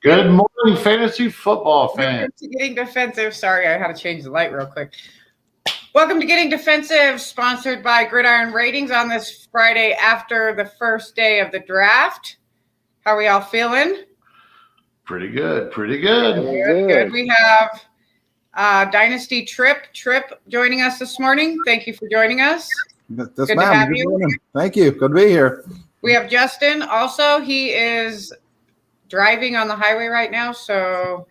Good morning, fantasy football fans. Welcome to Getting Defensive. Sorry, I had to change the light real quick. Welcome to Getting Defensive, sponsored by Gridiron Ratings on this Friday after the first day of the draft. How are we all feeling? Pretty good. Good. We have Dynasty Tripp joining us this morning. Thank you for joining us. Good to have you. Thank you. Good to be here. We have Justin. Also, he is driving on the highway right now, so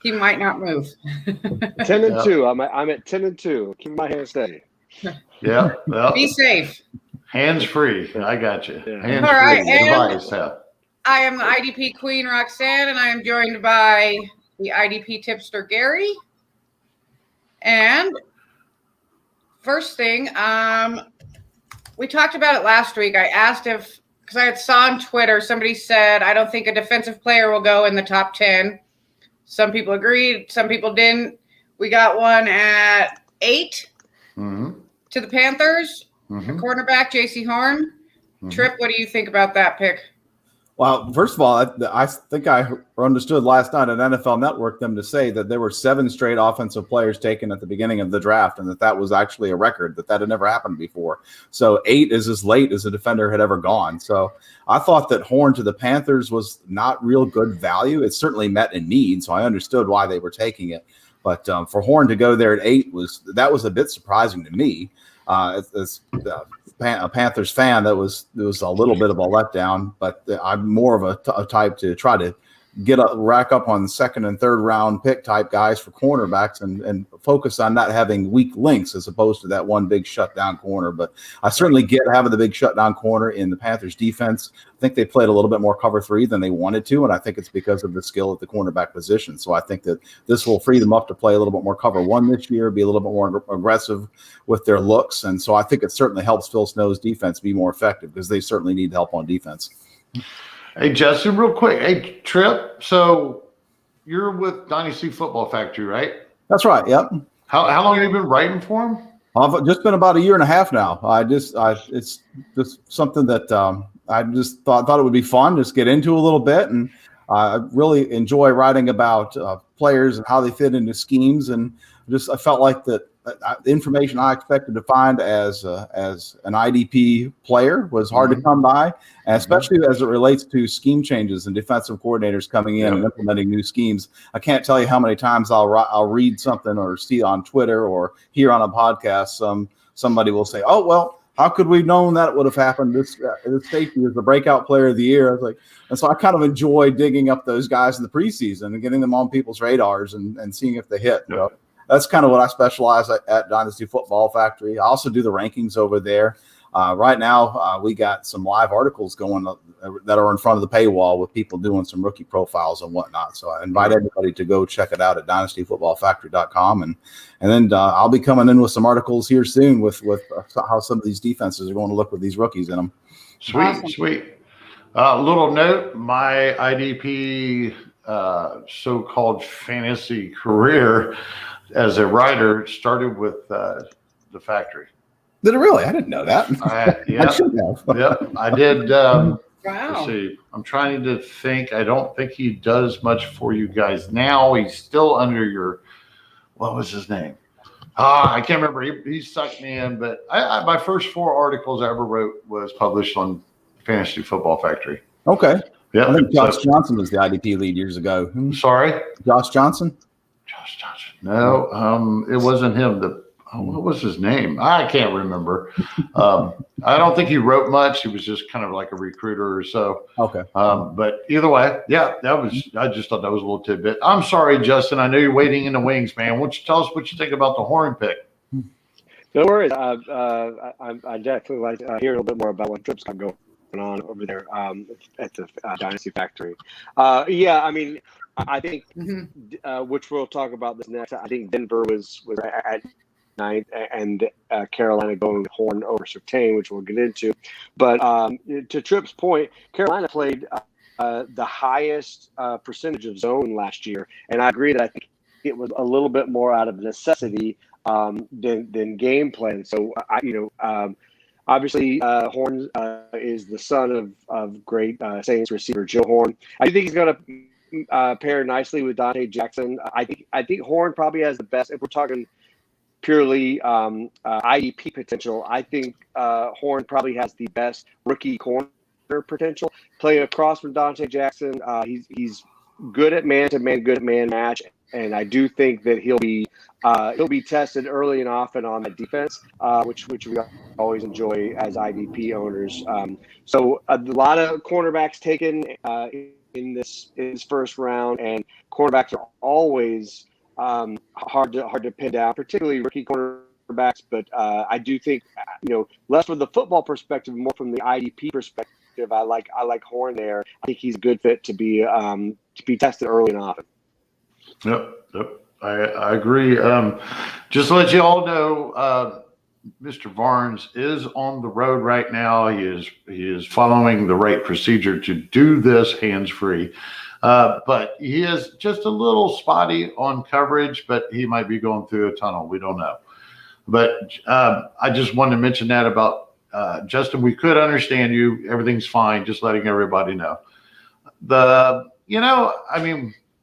he might not move. 10-2. I'm at 10-2. Keep my hands steady. Yeah. Well, be safe. Hands free. I got you. Yeah. Hands all right, free. and I am the IDP Queen, Roxanne, and I am joined by the IDP tipster, Gary. And first thing, we talked about it last week. I asked because I saw on Twitter, somebody said, I don't think a defensive player will go in the top 10. Some people agreed. Some people didn't. We got one at 8 to the Panthers, the cornerback, J.C. Horn. Tripp, what do you think about that pick? Well, first of all, I think I understood last night on NFL Network them to say that there were 7 straight offensive players taken at the beginning of the draft, and that was actually a record, that had never happened before. So 8 is as late as a defender had ever gone. So I thought that Horn to the Panthers was not real good value. It certainly met a need, so I understood why they were taking it. But for Horn to go there at 8 was a bit surprising to me. As a Panthers fan, there was a little bit of a letdown, but I'm more of a type to try to rack up on second and third round pick type guys for cornerbacks and focus on not having weak links as opposed to that one big shutdown corner. But I certainly get having the big shutdown corner in the Panthers defense. I think they played a little bit more cover 3 than they wanted to, and I think it's because of the skill at the cornerback position. So I think that this will free them up to play a little bit more cover 1 this year, be a little bit more aggressive with their looks. And so I think it certainly helps Phil Snow's defense be more effective because they certainly need help on defense. Hey, Justin, real quick. Hey, Tripp, so you're with Dynasty Football Factory, right? That's right, yep. How long have you been writing for them? I've just been about a year and a half now. It's just something that I just thought it would be fun, just get into a little bit. And I really enjoy writing about players and how they fit into schemes. And I felt like that the information I expected to find as an IDP player was hard to come by, and especially as it relates to scheme changes and defensive coordinators coming in and implementing new schemes. I can't tell you how many times I'll read something or see on Twitter or hear on a podcast somebody will say, "Oh, well, how could we have known that it would have happened? This safety is the breakout player of the year." I was like, and so I kind of enjoy digging up those guys in the preseason and getting them on people's radars and seeing if they hit. You know? That's kind of what I specialize at Dynasty Football Factory. I also do the rankings over there. Right now, we got some live articles going that are in front of the paywall with people doing some rookie profiles and whatnot. So I invite everybody to go check it out at dynastyfootballfactory.com. And then I'll be coming in with some articles here soon with how some of these defenses are going to look with these rookies in them. Sweet. Little note, my IDP so-called fantasy career as a writer started with the factory. Did it really? I didn't know that. Yeah. I should have. Yep, I did. Wow. Let's see. I'm trying to think. I don't think he does much for you guys now. He's still under your, what was his name? I can't remember. He sucked me in, but my first 4 articles I ever wrote was published on Fantasy Football Factory. Okay. Yeah. I think Josh Johnson was the IDP lead years ago. Sorry? Josh Johnson? No, it wasn't him. What was his name? I can't remember. I don't think he wrote much. He was just kind of like a recruiter or so. Okay. But either way, yeah, I just thought that was a little tidbit. I'm sorry, Justin. I know you're waiting in the wings, man. Why don't you tell us what you think about the Horn pick? No worries. I definitely like to hear a little bit more about what Tripp's got going on over there at the Dynasty Factory. I mean, I think, which we'll talk about this next. I think Denver was at 9th, and Carolina going Horn over Surtain, which we'll get into. But to Tripp's point, Carolina played the highest percentage of zone last year, and I agree that I think it was a little bit more out of necessity than game plan. So Obviously, Horn is the son of great Saints receiver Joe Horn. I think he's going to pair nicely with Dante Jackson. I think Horn probably has the best. If we're talking purely IDP potential, I think Horn probably has the best rookie corner potential. Playing across from Dante Jackson, he's good at man-to-man, good at man match, and I do think that he'll be tested early and often on the defense, which we always enjoy as IDP owners. So a lot of cornerbacks taken in this first round, and cornerbacks are always hard to pin down, particularly rookie cornerbacks. But I do think, less from the football perspective, more from the IDP perspective. I like Horn there. I think he's a good fit to be tested early and often. Yep. I agree. Just to let you all know, Mr. Barnes is on the road right now. He is following the right procedure to do this hands-free. But he is just a little spotty on coverage, but he might be going through a tunnel. We don't know. But I just wanted to mention that about Justin. We could understand you. Everything's fine. Just letting everybody know.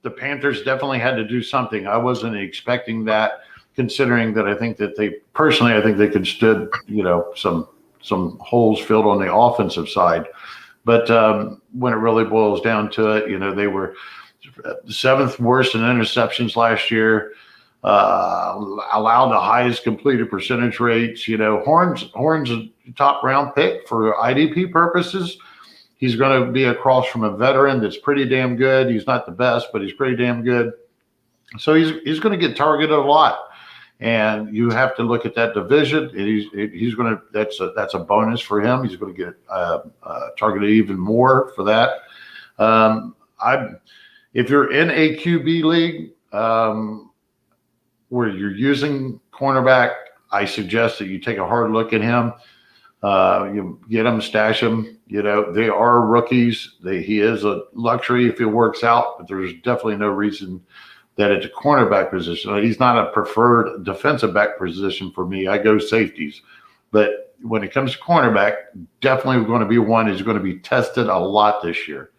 The Panthers definitely had to do something. I wasn't expecting that, considering that I think they could stood, some holes filled on the offensive side. But when it really boils down to it, they were the seventh worst in interceptions last year, allowed the highest completed percentage rates. Horn's a top round pick for IDP purposes. He's going to be across from a veteran that's pretty damn good. He's not the best, but he's pretty damn good. So he's going to get targeted a lot. And you have to look at that division. He's going to. That's a bonus for him. He's going to get targeted even more for that. If you're in a QB league where you're using cornerback, I suggest that you take a hard look at him. You get him, stash him. They are rookies. He is a luxury if it works out, but there's definitely no reason that it's a cornerback position. He's not a preferred defensive back position for me. I go safeties. But when it comes to cornerback, definitely going to be one who's going to be tested a lot this year.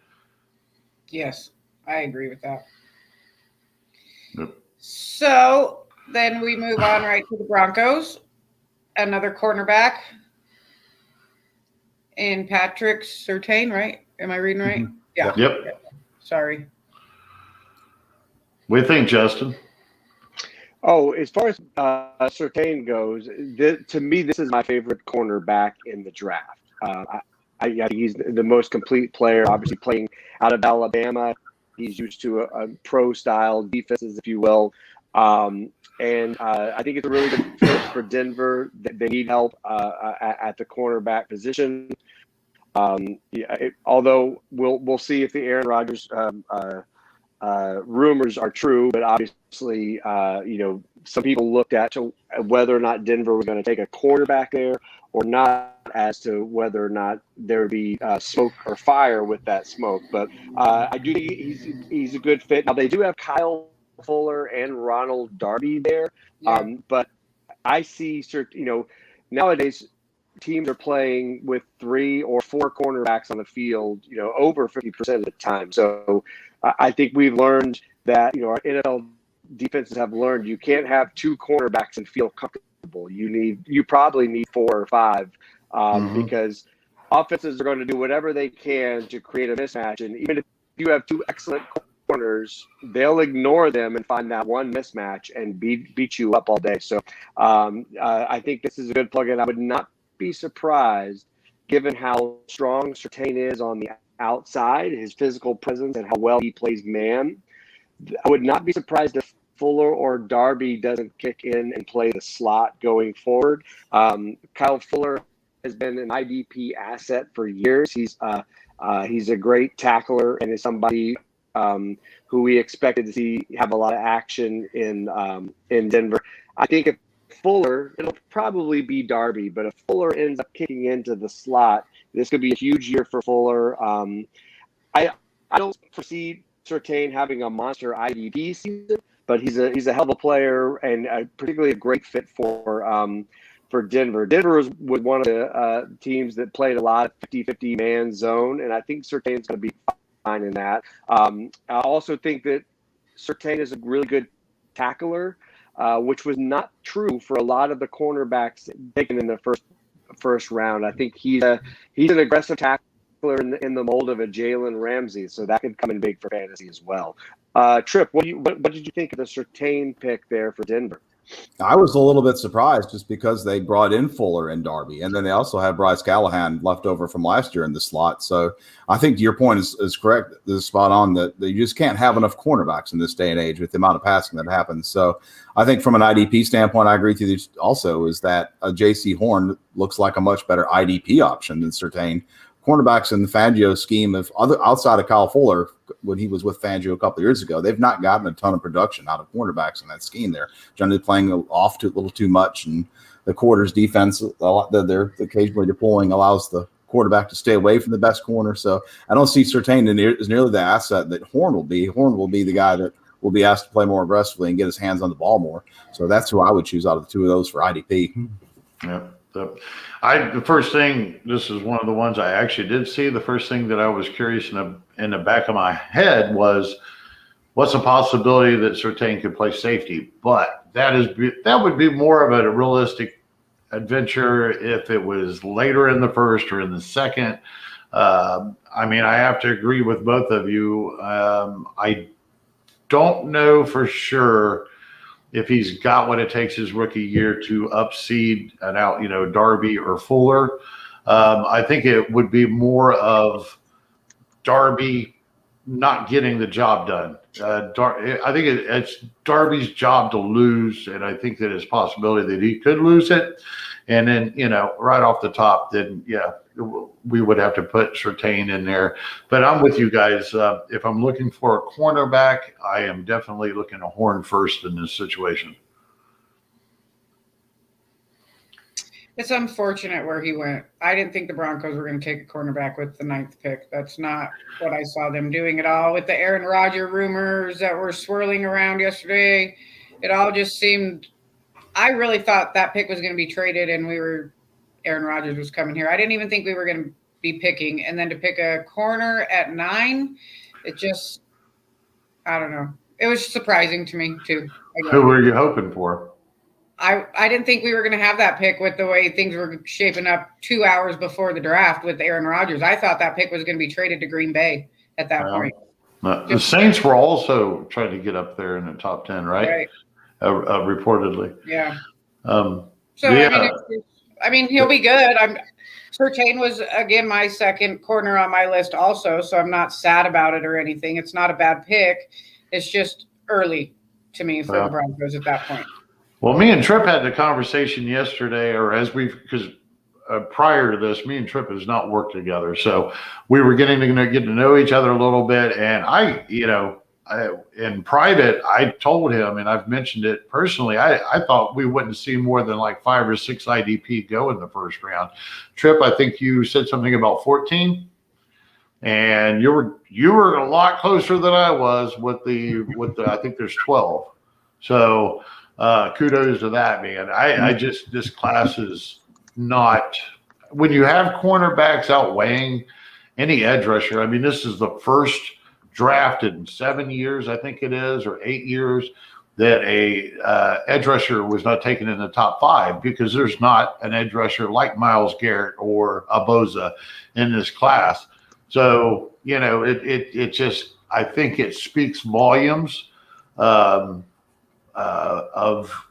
Yes, I agree with that. Yep. So then we move on right to the Broncos. Another cornerback in Patrick Surtain, right? Am I reading right? Mm-hmm. Yeah. Yep. Sorry. What do you think, Justin? Oh, as far as Surtain goes, to me, this is my favorite cornerback in the draft. I think he's the most complete player, obviously playing out of Alabama. He's used to a pro-style defenses, if you will. And I think it's a really good fit for Denver. They need help at the cornerback position. Although we'll see if the Aaron Rodgers rumors are true, but obviously, some people looked at to whether or not Denver was going to take a quarterback there or not, as to whether or not there would be smoke or fire with that smoke. But I do think he's a good fit. Now, they do have Kyle Fuller and Ronald Darby there, but I see, nowadays teams are playing with 3 or 4 cornerbacks on the field, over 50% of the time. So I think we've learned that, our NFL defenses have learned you can't have 2 cornerbacks and feel comfortable. You probably need 4 or 5 because offenses are going to do whatever they can to create a mismatch. And even if you have 2 excellent corners, they'll ignore them and find that one mismatch and beat you up all day. So I think this is a good plug-in. I would not be surprised, given how strong Surtain is on the outside, his physical presence, and how well he plays man. I would not be surprised if Fuller or Darby doesn't kick in and play the slot going forward. Kyle Fuller has been an IDP asset for years. He's a great tackler and is somebody who we expected to see have a lot of action in Denver. I think if Fuller, it'll probably be Darby, but if Fuller ends up kicking into the slot, this could be a huge year for Fuller. I don't foresee Surtain having a monster IDP season, but he's a hell of a player and particularly a great fit for for Denver. Denver was one of the teams that played a lot of 50-50 man zone, and I think Surtain's going to be fine in that. I also think that Surtain is a really good tackler, which was not true for a lot of the cornerbacks taken in the first round. I think he's an aggressive tackler in the mold of a Jalen Ramsey, so that could come in big for fantasy as well. Tripp, what did you think of the Surtain pick there for Denver? I was a little bit surprised just because they brought in Fuller and Darby, and then they also had Bryce Callahan left over from last year in the slot. So I think your point is correct. This is spot on that you just can't have enough cornerbacks in this day and age with the amount of passing that happens. So I think from an IDP standpoint, I agree with you also is that J.C. Horn looks like a much better IDP option than Surtain. Cornerbacks in the Fangio scheme of outside of Kyle Fuller when he was with Fangio a couple of years ago, they've not gotten a ton of production out of cornerbacks in that scheme. They're generally playing off a little too much, and the quarters defense that they're occasionally deploying allows the quarterback to stay away from the best corner. So I don't see Surtain as nearly the asset that Horn will be. Horn will be the guy that will be asked to play more aggressively and get his hands on the ball more. So that's who I would choose out of the two of those for IDP. Yeah. The first thing, this is one of the ones I actually did see. The first thing that I was curious in the back of my head was, what's the possibility that Surtain could play safety? But that would be more of a realistic adventure if it was later in the first or in the second. I mean, I have to agree with both of you. I don't know for sure if he's got what it takes his rookie year to upseed and out, Darby or Fuller. I think it would be more of Darby not getting the job done. I think it's Darby's job to lose, and I think that it's a possibility that he could lose it. And then, right off the top, then, yeah, we would have to put Surtain in there. But I'm with you guys. If I'm looking for a cornerback, I am definitely looking at Horn first in this situation. It's unfortunate where he went. I didn't think the Broncos were going to take a cornerback with the 9th pick. That's not what I saw them doing at all. With the Aaron Rodgers rumors that were swirling around yesterday, it all just seemed – I really thought that pick was going to be traded and Aaron Rodgers was coming here. I didn't even think we were going to be picking. And then to pick a corner at 9, it just – I don't know. It was surprising to me too. Who were you hoping for? I didn't think we were going to have that pick with the way things were shaping up 2 hours before the draft with Aaron Rodgers. I thought that pick was going to be traded to Green Bay at that point. The Saints were also trying to get up there in the top 10, right? Reportedly. Yeah. I mean, he'll be good. Surtain was, again, my second corner on my list also, so I'm not sad about it or anything. It's not a bad pick. It's just early to me for the Broncos at that point. Well, me and Tripp had the conversation yesterday, because prior to this, me and Tripp has not worked together. So we were getting to get to know each other a little bit. And in private, I told him, and I've mentioned it personally, I thought we wouldn't see more than like 5 or 6 IDP go in the first round. Tripp, I think you said something about 14. And you were a lot closer than I was with the I think there's 12. So kudos to that, man. This class is not, when you have cornerbacks outweighing any edge rusher. I mean, this is the first draft in 7 years, I think it is, or 8 years, that a edge rusher was not taken in the top 5, because there's not an edge rusher like Myles Garrett or Aboza in this class. So, it just, I think it speaks volumes of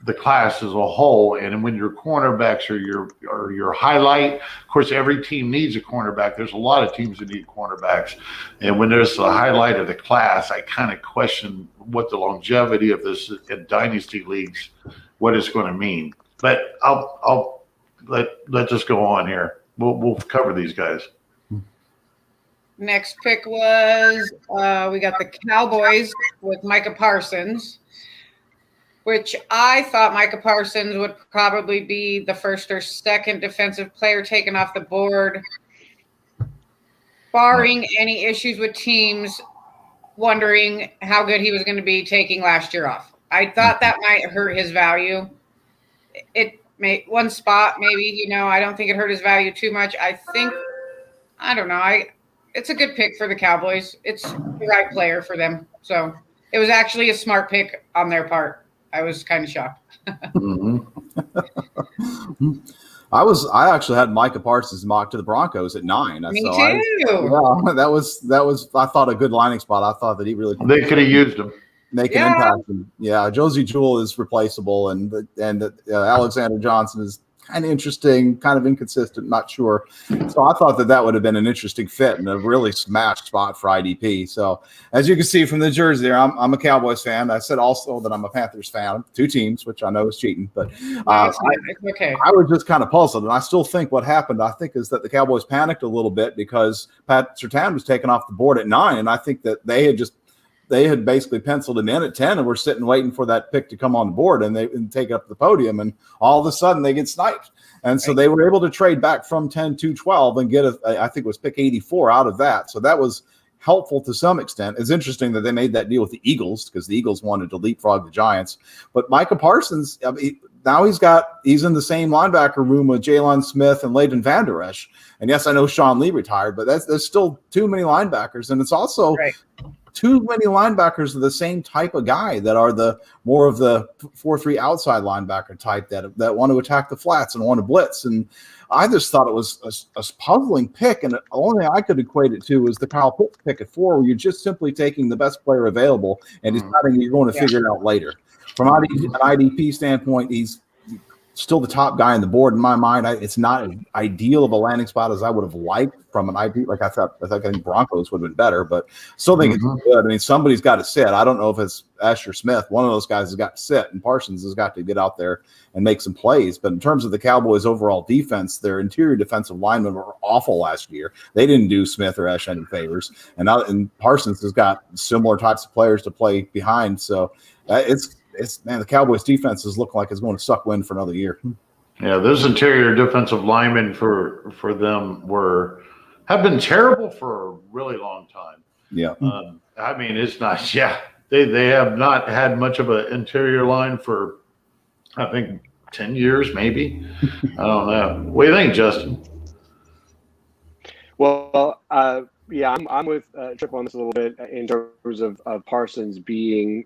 the class as a whole. And when your cornerbacks are your highlight, of course, every team needs a cornerback. There's a lot of teams that need cornerbacks. And when there's the highlight of the class, I kind of question what the longevity of this in dynasty leagues, what it's going to mean. But I'll let this go on here. We'll cover these guys. Next pick was we got the Cowboys with Micah Parsons, which I thought Micah Parsons would probably be the first or second defensive player taken off the board, barring any issues with teams wondering how good he was going to be taking last year off. I thought that might hurt his value. one spot, maybe. I don't think it hurt his value too much. I don't know. It's a good pick for the Cowboys. It's the right player for them. So it was actually a smart pick on their part. I was kind of shocked. Mhm. I actually had Micah Parsons mocked to the Broncos at 9. Me so too. that was I thought a good landing spot. I thought that he really They could have used him. make an impact. And Josie Jewell is replaceable, and Alexander Johnson is kind of interesting, kind of inconsistent, not sure. So I thought that would have been an interesting fit and a really smash spot for IDP. So as you can see from the jersey there, I'm a Cowboys fan. I said also that I'm a Panthers fan. 2 teams, which I know is cheating, but It's okay. I was just kind of puzzled. And I still think what happened, is that the Cowboys panicked a little bit because Pat Surtain was taken off the board at 9. And I think that they had basically penciled him in at 10 and were sitting waiting for that pick to come on the board and take up the podium. And all of a sudden they get sniped. And so they were able to trade back from 10 to 12 and get I think it was pick 84 out of that. So that was helpful to some extent. It's interesting that they made that deal with the Eagles because the Eagles wanted to leapfrog the Giants. But Micah Parsons, now he's in the same linebacker room with Jalen Smith and Leighton Vander Esch. And yes, I know Sean Lee retired, but there's still too many linebackers. And it's also too many linebackers of the same type of guy that are the more of the 4-3 outside linebacker type that want to attack the flats and want to blitz. And I just thought it was a puzzling pick. And the only thing I could equate it to was the Kyle Pitts pick at 4, where you're just simply taking the best player available and deciding you're going to figure it out later. From an IDP standpoint, he's still the top guy on the board in my mind. It's not as ideal of a landing spot as I would have liked from an IDP. Like I think Broncos would have been better, but still think it's good. I mean, somebody's got to sit. I don't know if it's Asher Smith. One of those guys has got to sit, and Parsons has got to get out there and make some plays. But in terms of the Cowboys' overall defense, their interior defensive linemen were awful last year. They didn't do Smith or Esch any favors, and Parsons has got similar types of players to play behind. So the Cowboys' defense is looking like it's going to suck wind for another year. Yeah, those interior defensive linemen for them have been terrible for a really long time. Yeah. I mean, it's not. Yeah, they have not had much of an interior line for, I think, 10 years, maybe. I don't know. What do you think, Justin? Well, I'm with Tripp on this a little bit in terms of Parsons being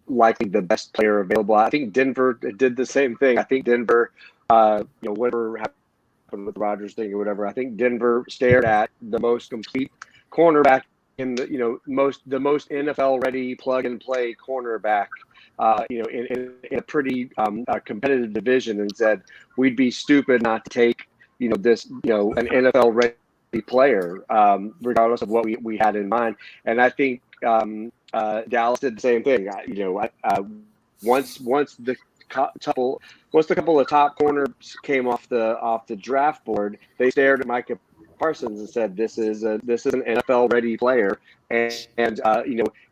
likely the best player available. I think Denver did the same thing. I think Denver, whatever happened with the Rodgers thing or whatever, I think Denver stared at the most complete cornerback in the most NFL ready plug and play cornerback in a pretty competitive division and said we'd be stupid not to take this an NFL ready player regardless of what we had in mind. And I think Dallas did the same thing. Once the couple of top corners came off the draft board, they stared at Micah Parsons and said, "This is an NFL ready player." And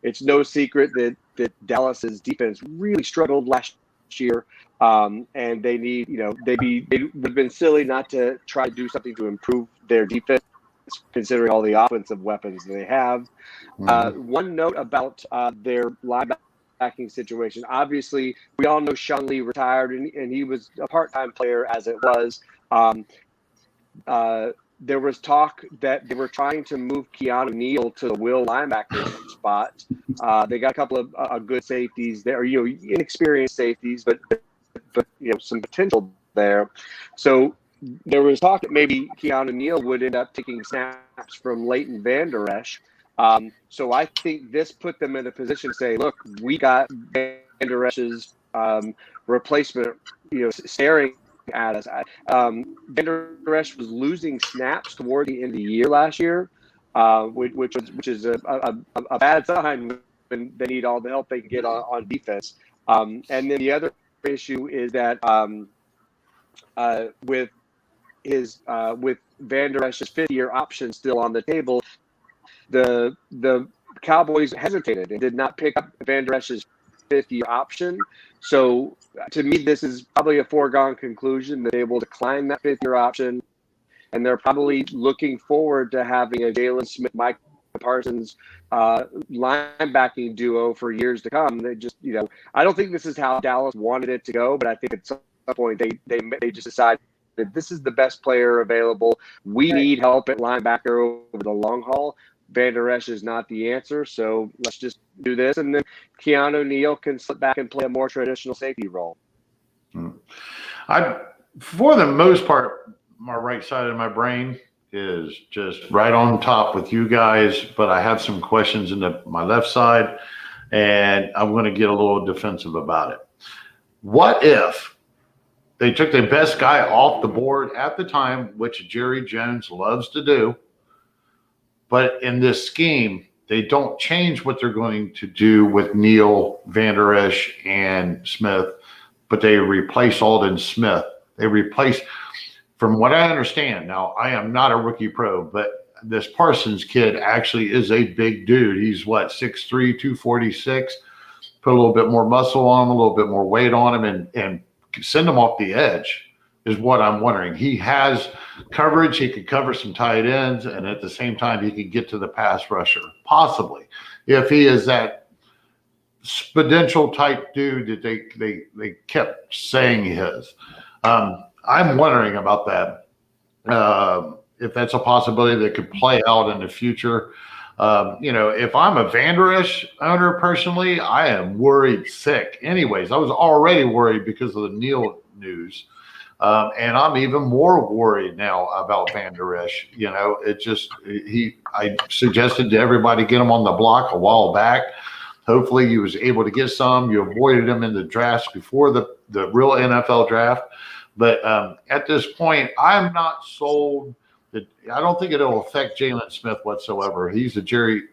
it's no secret that Dallas's defense really struggled last year, and they need they would have been silly not to try to do something to improve their defense, considering all the offensive weapons they have. One note about their linebacking situation. Obviously, we all know Sean Lee retired, and he was a part-time player as it was. There was talk that they were trying to move Keanu Neal to the will linebacker spot. They got a couple of good safeties there, inexperienced safeties, but some potential there. So there was talk that maybe Keanu Neal would end up taking snaps from Leighton Vander Esch. So I think this put them in a position to say, look, we got Vander Esch's replacement, staring at us. Vander Esch was losing snaps toward the end of the year last year, which is a bad sign when they need all the help they can get on defense. And then the other issue is that with Vander Esch's 5th-year option still on the table, the Cowboys hesitated and did not pick up Vander Esch's 5th-year option. So to me, this is probably a foregone conclusion that they will decline that 5th-year option, and they're probably looking forward to having a Jalen Smith, Mike Parsons linebacking duo for years to come. They just, I don't think this is how Dallas wanted it to go, but I think at some point they just decided that this is the best player available. We need help at linebacker over the long haul. Van Der Esch is not the answer, so let's just do this, and then Keanu Neal can slip back and play a more traditional safety role. For the most part, my right side of my brain is just right on top with you guys, but I have some questions in my left side, and I'm going to get a little defensive about it. What if they took the best guy off the board at the time, which Jerry Jones loves to do, but in this scheme, they don't change what they're going to do with Neal, Van Der Esch, and Smith, but they replace Alden Smith. They replace, from what I understand, now I am not a rookie pro, but this Parsons kid actually is a big dude. He's 6'3", 246. Put a little bit more muscle on him, a little bit more weight on him, and send him off the edge is what I'm wondering. He has coverage. He could cover some tight ends, and at the same time, he could get to the pass rusher, possibly, if he is that exponential type dude that they kept saying he is. I'm wondering about that. If that's a possibility that could play out in the future. If I'm a Van Der Esch owner personally, I am worried sick. Anyways, I was already worried because of the Neal news. And I'm even more worried now about Van Der Esch. I suggested to everybody get him on the block a while back. Hopefully he was able to get some. You avoided him in the drafts before the real NFL draft. But at this point, I'm not sold. I don't think it'll affect Jalen Smith whatsoever. He's a Jerry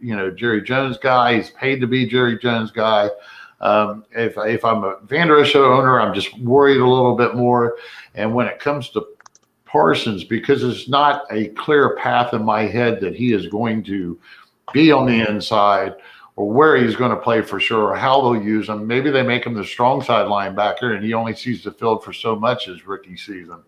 Jones guy. He's paid to be Jerry Jones guy. If I'm a Van Der Esch owner, I'm just worried a little bit more. And when it comes to Parsons, because it's not a clear path in my head that he is going to be on the inside or where he's going to play for sure or how they'll use him. Maybe they make him the strong side linebacker and he only sees the field for so much his rookie season.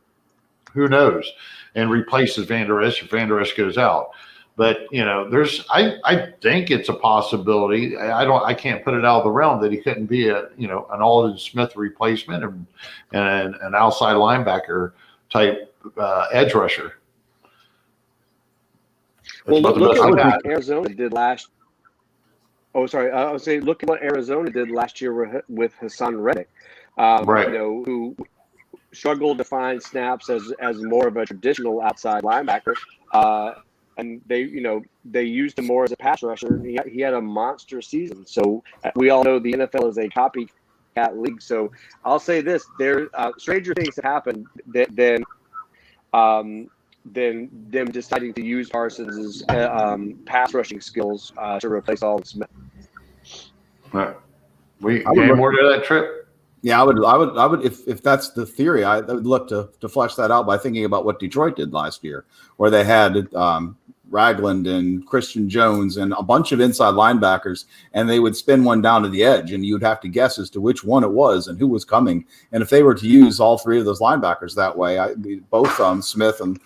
Who knows? And replaces Van Der Esch if Van Der Esch goes out. But I think it's a possibility. I can't put it out of the realm that he couldn't be an Alden Smith replacement and an outside linebacker type edge rusher. Well, look at what Arizona did last. Oh, sorry. I was saying, look at what Arizona did last year with Hassan Reddick. Right. Who struggled to find snaps as more of a traditional outside linebacker. And they used him more as a pass rusher. He had a monster season. So we all know the NFL is a copycat league. So I'll say this: there stranger things have happened than them deciding to use Parsons' pass rushing skills to replace Alden Smith. Right. Any more to that, Tripp? Yeah, I would if that's the theory, I would look to flesh that out by thinking about what Detroit did last year, where they had Ragland and Christian Jones and a bunch of inside linebackers, and they would spin one down to the edge, and you'd have to guess as to which one it was and who was coming. And if they were to use all three of those linebackers that way, both Smith and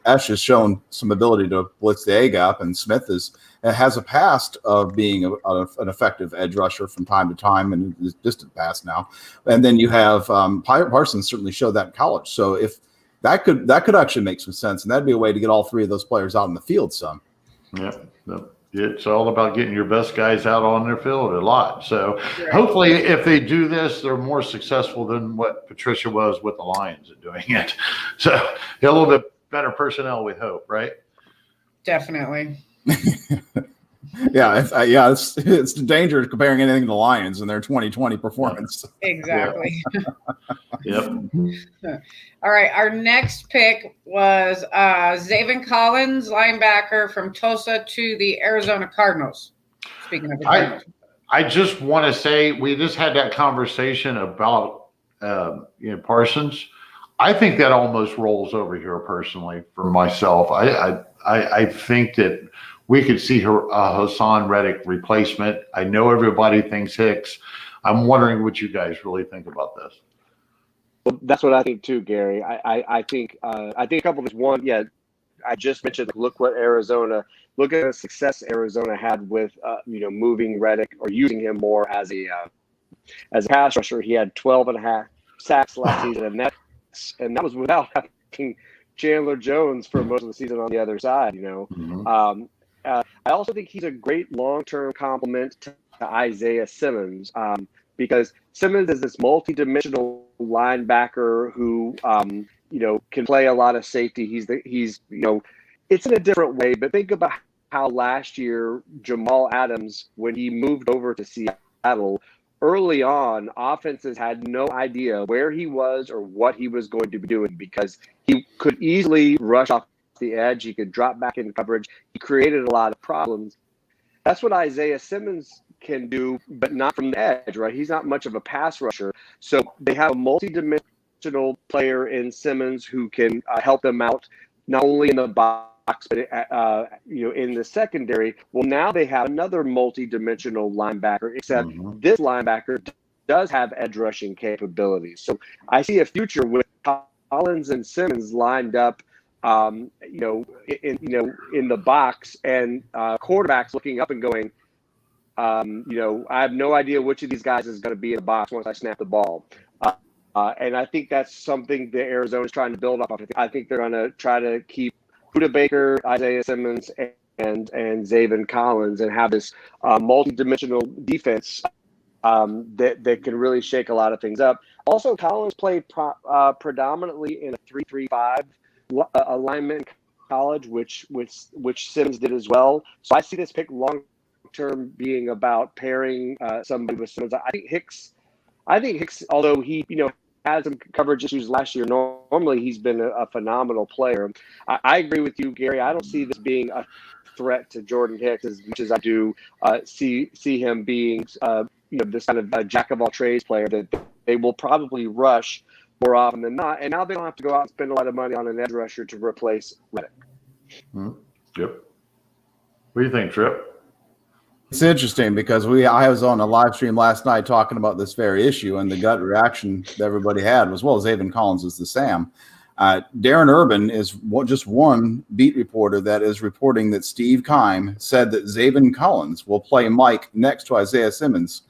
Esch has shown some ability to blitz the A gap, and Smith has a past of being an effective edge rusher from time to time, and is distant past now. And then you have Parsons certainly showed that in college. So if that could actually make some sense, and that'd be a way to get all three of those players out in the field some. Yeah. It's all about getting your best guys out on their field a lot. So hopefully if they do this, they're more successful than what Patricia was with the Lions at doing it. So a little bit better personnel, we hope, right? Definitely. Yeah, it's the danger of comparing anything to the Lions and their 2020 performance. Exactly. Yep. All right, our next pick was Zaven Collins, linebacker from Tulsa to the Arizona Cardinals. Speaking of the Cardinals. I just want to say we just had that conversation about Parsons. I think that almost rolls over here personally for myself. I think that we could see Hassan Reddick replacement. I know everybody thinks Hicks. I'm wondering what you guys really think about this. Well, that's what I think too, Gary. I think a couple of things. One, yeah, I just mentioned look at the success Arizona had with moving Reddick or using him more as a pass rusher. He had 12 sacks last season, and that was without having Chandler Jones for most of the season on the other side. I also think he's a great long-term complement to Isaiah Simmons, because Simmons is this multi-dimensional linebacker who can play a lot of safety. It's in a different way, but think about how last year Jamal Adams, when he moved over to Seattle, early on, offenses had no idea where he was or what he was going to be doing, because he could easily rush off the edge. He could drop back in coverage. He created a lot of problems. That's what Isaiah Simmons can do, but not from the edge, right? He's not much of a pass rusher. So they have a multi-dimensional player in Simmons who can help them out, not only in the box, but in the secondary. Well, now they have another multi-dimensional linebacker, except this linebacker does have edge rushing capabilities. So I see a future with Collins and Simmons lined up, in the box, and quarterbacks looking up and going, I have no idea which of these guys is going to be in the box once I snap the ball. And I think that's something that Arizona is trying to build up. I think they're going to try to keep Budda Baker, Isaiah Simmons, and Zaven Collins, and have this multi-dimensional defense that can really shake a lot of things up. Also, Collins played predominantly in a 3-3-5 alignment in college, which Simmons did as well. So I see this pick long term being about pairing somebody with Simmons. I think Hicks, although he had some coverage issues last year, normally he's been a phenomenal player. I agree with you, Gary. I don't see this being a threat to Jordan Hicks as much as I do see him being this kind of a jack of all trades player that they will probably rush more often than not. And now they don't have to go out and spend a lot of money on an edge rusher to replace Reddick. Yep. What do you think, Tripp? It's interesting because I was on a live stream last night talking about this very issue, and the gut reaction that everybody had was, well, Zaven Collins is the Sam. Darren Urban is just one beat reporter that is reporting that Steve Keim said that Zaven Collins will play Mike next to Isaiah Simmons,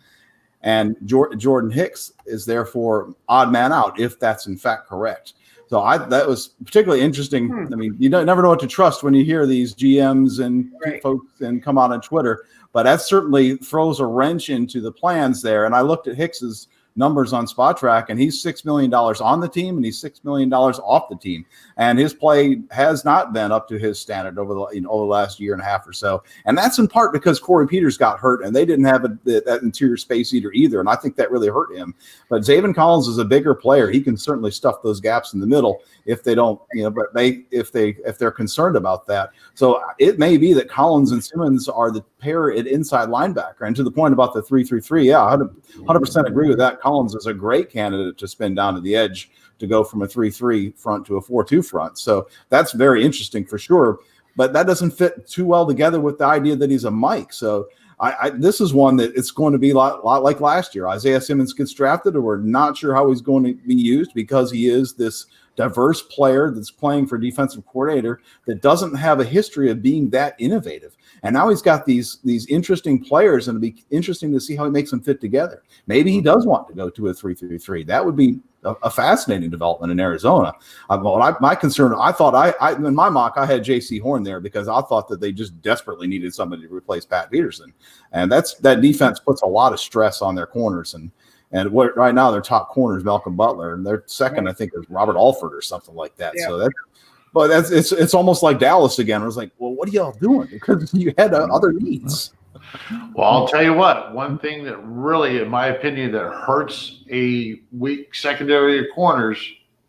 and Jordan Hicks is therefore odd man out if that's in fact correct. So that was particularly interesting. I mean, you never know what to trust when you hear these GMs and folks and come out on Twitter, but that certainly throws a wrench into the plans there. And I looked at Hicks's numbers on Spot Track, and he's $6 million on the team, and he's $6 million off the team. And his play has not been up to his standard over the last year and a half or so. And that's in part because Corey Peters got hurt, and they didn't have that interior space either. And I think that really hurt him. But Zaven Collins is a bigger player. He can certainly stuff those gaps in the middle if they don't, but if they're concerned about that. So it may be that Collins and Simmons are the pair at inside linebacker. And to the point about the 3-3-3, yeah, 100% agree with that. Collins is a great candidate to spin down to the edge to go from a 3-3 front to a 4-2 front. So that's very interesting for sure. But that doesn't fit too well together with the idea that he's a Mike. So this is one that it's going to be a lot like last year. Isaiah Simmons gets drafted, and we're not sure how he's going to be used because he is this diverse player that's playing for defensive coordinator that doesn't have a history of being that innovative. And now he's got these interesting players, and it'll be interesting to see how he makes them fit together. Maybe he does want to go to a 3-3-3. That would be a fascinating development in Arizona. My concern, I thought in my mock, I had J.C. Horn there because I thought that they just desperately needed somebody to replace Pat Peterson. And that defense puts a lot of stress on their corners. And right now, their top corner is Malcolm Butler, and their second, I think, is Robert Alford or something like that. Yeah. So it's almost like Dallas again. I was like, well, what are y'all doing? Because you had other needs. Well, I'll tell you what. One thing that really, in my opinion, that hurts a weak secondary of corners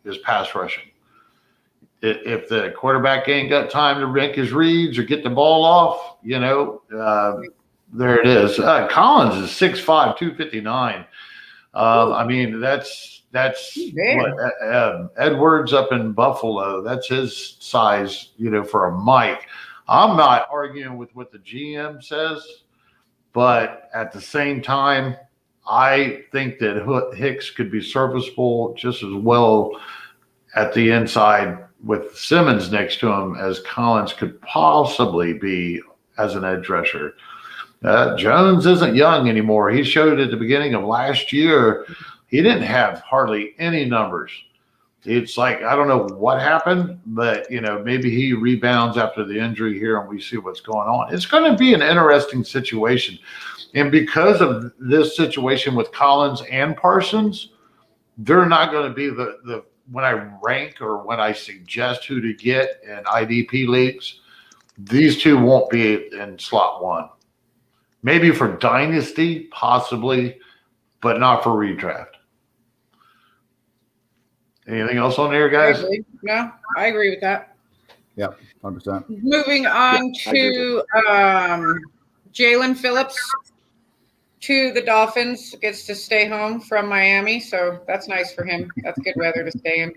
is pass rushing. If the quarterback ain't got time to make his reads or get the ball off, there it is. Collins is 6'5", 259. I mean, that's what, Edwards up in Buffalo. That's his size, for a Mike. I'm not arguing with what the GM says, but at the same time, I think that Hicks could be serviceable just as well at the inside with Simmons next to him as Collins could possibly be as an edge rusher. Jones isn't young anymore. He showed at the beginning of last year he didn't have hardly any numbers. It's like, I don't know what happened, but maybe he rebounds after the injury here and we see what's going on. It's going to be an interesting situation. And because of this situation with Collins and Parsons, they're not going to be the when I rank or when I suggest who to get in IDP leagues, these two won't be in slot one. Maybe for dynasty, possibly, but not for redraft. Anything else on there, guys? No, I agree with that. Yeah, 100%. Moving on to Jalen Phillips to the Dolphins. Gets to stay home from Miami, so that's nice for him. That's good weather to stay in.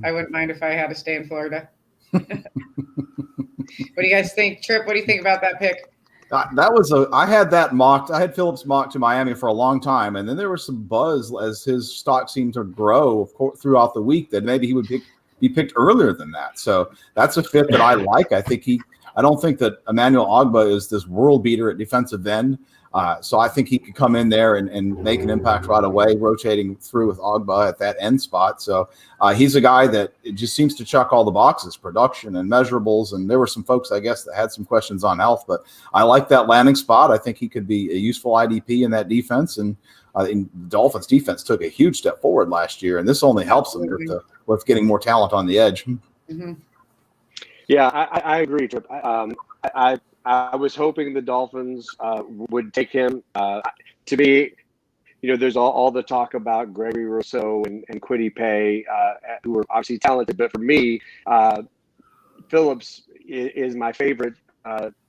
I wouldn't mind if I had to stay in Florida. What do you guys think? Tripp, what do you think about that pick? I had that mocked. I had Phillips mocked to Miami for a long time, and then there was some buzz as his stock seemed to grow throughout the week that maybe he would be picked earlier than that. So that's a fit that I like. I don't think that Emmanuel Ogbah is this world beater at defensive end. So I think he could come in there and make an impact right away, rotating through with Ogbah at that end spot. So he's a guy that it just seems to check all the boxes, production and measurables. And there were some folks, I guess, that had some questions on health, but I like that landing spot. I think he could be a useful IDP in that defense. And the Dolphins defense took a huge step forward last year, and this only helps them with getting more talent on the edge. Mm-hmm. Yeah, I agree, Tripp. I was hoping the Dolphins would take him. To me, there's all the talk about Gregory Rousseau and Kwity Paye, who are obviously talented. But for me, Phillips is my favorite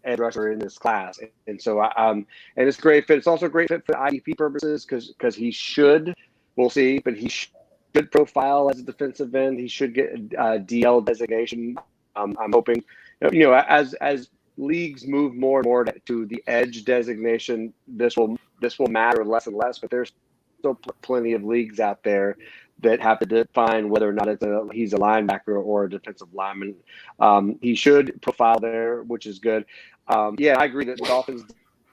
edge rusher in this class. And so, and it's a great fit. It's also a great fit for IDP purposes because he should, we'll see, but he should profile as a defensive end. He should get DL designation. I'm hoping, as leagues move more and more to the edge designation, this will matter less and less. But there's still plenty of leagues out there that have to define whether or not he's a linebacker or a defensive lineman. He should profile there, which is good. Yeah, I agree that the Dolphins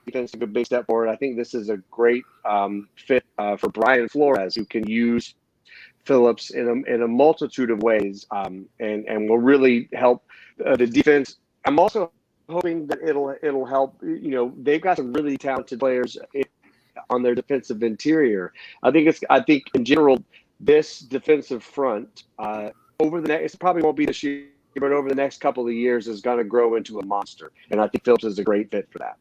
defense took a big step forward. I think this is a great fit for Brian Flores, who can use Phillips in a multitude of ways, and will really help the defense. I'm also hoping that it'll help. They've got some really talented players on their defensive interior. I think in general, this defensive front over the next, it probably won't be this year, but over the next couple of years is going to grow into a monster. And I think Phillips is a great fit for that.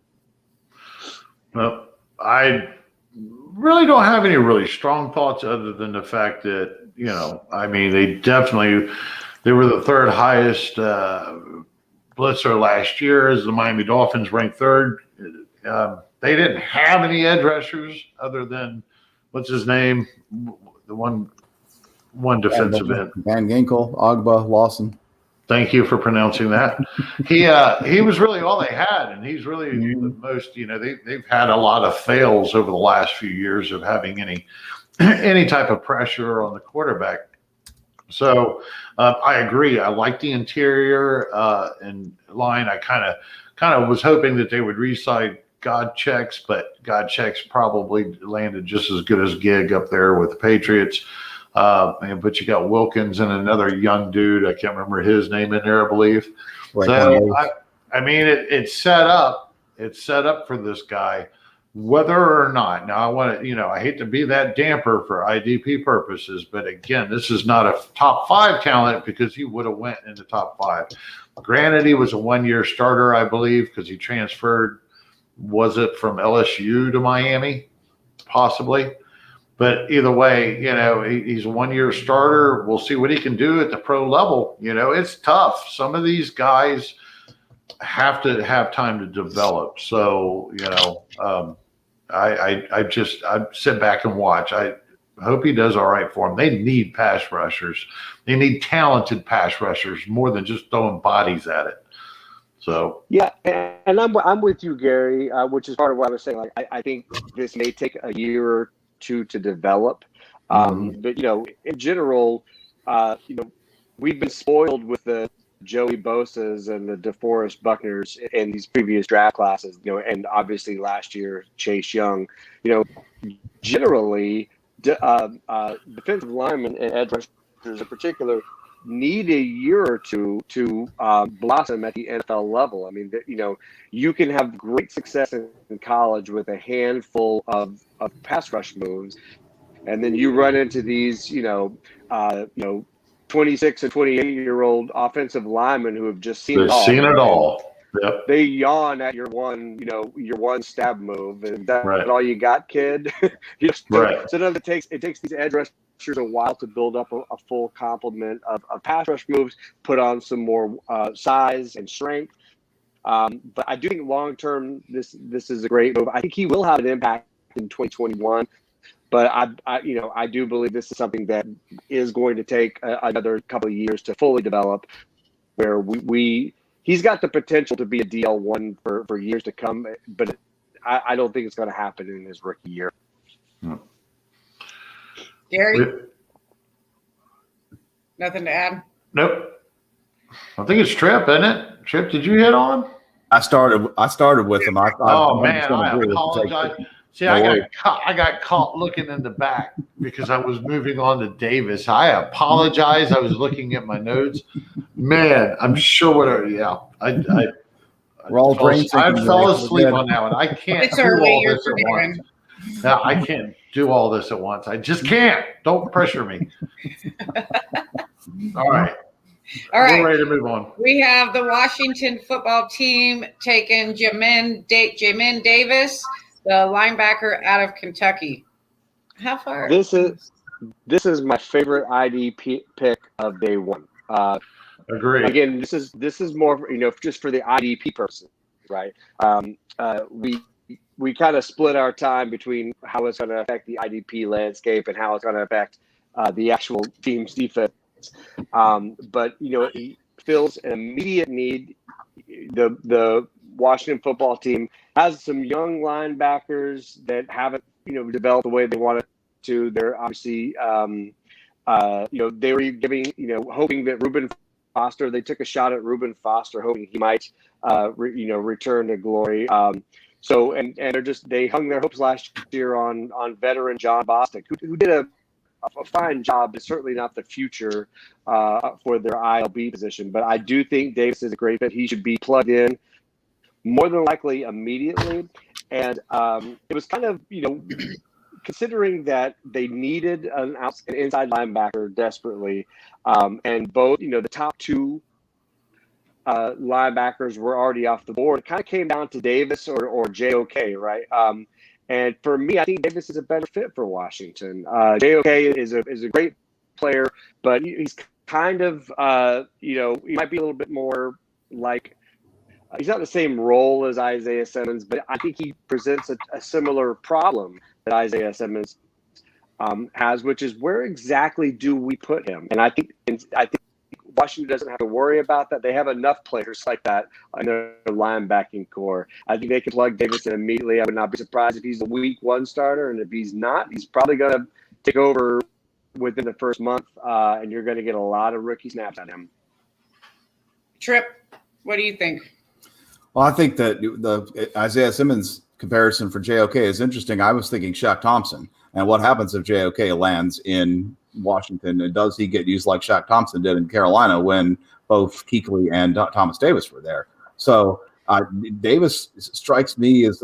Well, I really don't have any really strong thoughts other than the fact that, they were the third highest blitzer last year as the Miami Dolphins ranked third. They didn't have any edge rushers other than, what's his name? The one defensive end. Van Ginkel, Ogbah, Lawson. Thank you for pronouncing that. He was really all they had, and he's really the most. They've had a lot of fails over the last few years of having any type of pressure on the quarterback. So I agree. I like the interior and line. I kind of was hoping that they would re-sign Godchecks, but Godchecks probably landed just as good as gig up there with the Patriots. But you got Wilkins and another young dude. I can't remember his name in there, I believe. Right. So it's set up. It's set up for this guy, whether or not. Now I want to, I hate to be that damper for IDP purposes, but again, this is not a top 5 talent because he would have went in the top 5. Granted, he was a 1-year starter, I believe, because he transferred. Was it from LSU to Miami? Possibly. But either way, he's a 1-year starter. We'll see what he can do at the pro level. It's tough. Some of these guys have to have time to develop. So, I sit back and watch. I hope he does all right for them. They need pass rushers. They need talented pass rushers more than just throwing bodies at it. So yeah, and I'm with you, Gary, which is part of what I was saying. Like I think this may take a year or two to develop, but in general, we've been spoiled with the Joey Bosa's and the DeForest Buckners in these previous draft classes, and obviously last year Chase Young. Generally defensive linemen and edge rushers in particular need a year or two to blossom at the NFL level. I mean, you can have great success in college with a handful of pass rush moves, and then you run into these, 26 and 28-year-old offensive linemen who have just seen They've it all. seen it all. Yep. They yawn at your one stab move, and that's Right. all you got, kid. Right. So it takes these edge rushers a while to build up a full complement of pass rush moves, put on some more size and strength. But I do think long term, this is a great move. I think he will have an impact in 2021. But I do believe this is something that is going to take another couple of years to fully develop, where he's got the potential to be a DL1 for years to come, but I don't think it's going to happen in his rookie year. Gary, nothing to add? Nope. I think it's Tripp, isn't it? Tripp, did you hit on? I started with him. I apologize. See, I got caught looking in the back because I was moving on to Davis. I apologize. I was looking at my notes. Man, I'm sure We're all brain I syncing fell today. asleep on that one. I can't It's do early. all You're this at once. forgiven. No, I can't do all this at once. I just can't. Don't pressure me. All right. All right. We're ready to move on. We have the Washington football team taking Jamin Davis, the linebacker out of Kentucky. How far? This is my favorite IDP pick of day one. Agreed. Again, this is more just for the IDP person, right? We kind of split our time between how it's going to affect the IDP landscape and how it's going to affect the actual team's defense. But he fills an immediate need. The Washington football team has some young linebackers that haven't developed the way they wanted to. They're obviously they were hoping that Reuben Foster. They took a shot at Reuben Foster, hoping he might return to glory. So they hung their hopes last year on veteran John Bostic, who did a fine job, but certainly not the future for their ILB position. But I do think Davis is a great fit. He should be plugged in more than likely immediately. And it was kind of, considering that they needed an inside linebacker desperately, and both, the top two linebackers were already off the board. It kind of came down to Davis or JOK, right? And for me, I think Davis is a better fit for Washington. JOK is a great player, but he's kind of, he might be a little bit more like, he's not the same role as Isaiah Simmons, but I think he presents a similar problem that Isaiah Simmons has, which is where exactly do we put him? And I think Washington doesn't have to worry about that. They have enough players like that in their linebacking core. I think they can plug Davis in immediately. I would not be surprised if he's a week one starter, and if he's not, he's probably going to take over within the first month, and you're going to get a lot of rookie snaps on him. Tripp, what do you think? Well, I think that the Isaiah Simmons comparison for JOK is interesting. I was thinking Shaq Thompson, and what happens if JOK lands in Washington, and does he get used like Shaq Thompson did in Carolina when both Kuechly and Thomas Davis were there? So Davis strikes me as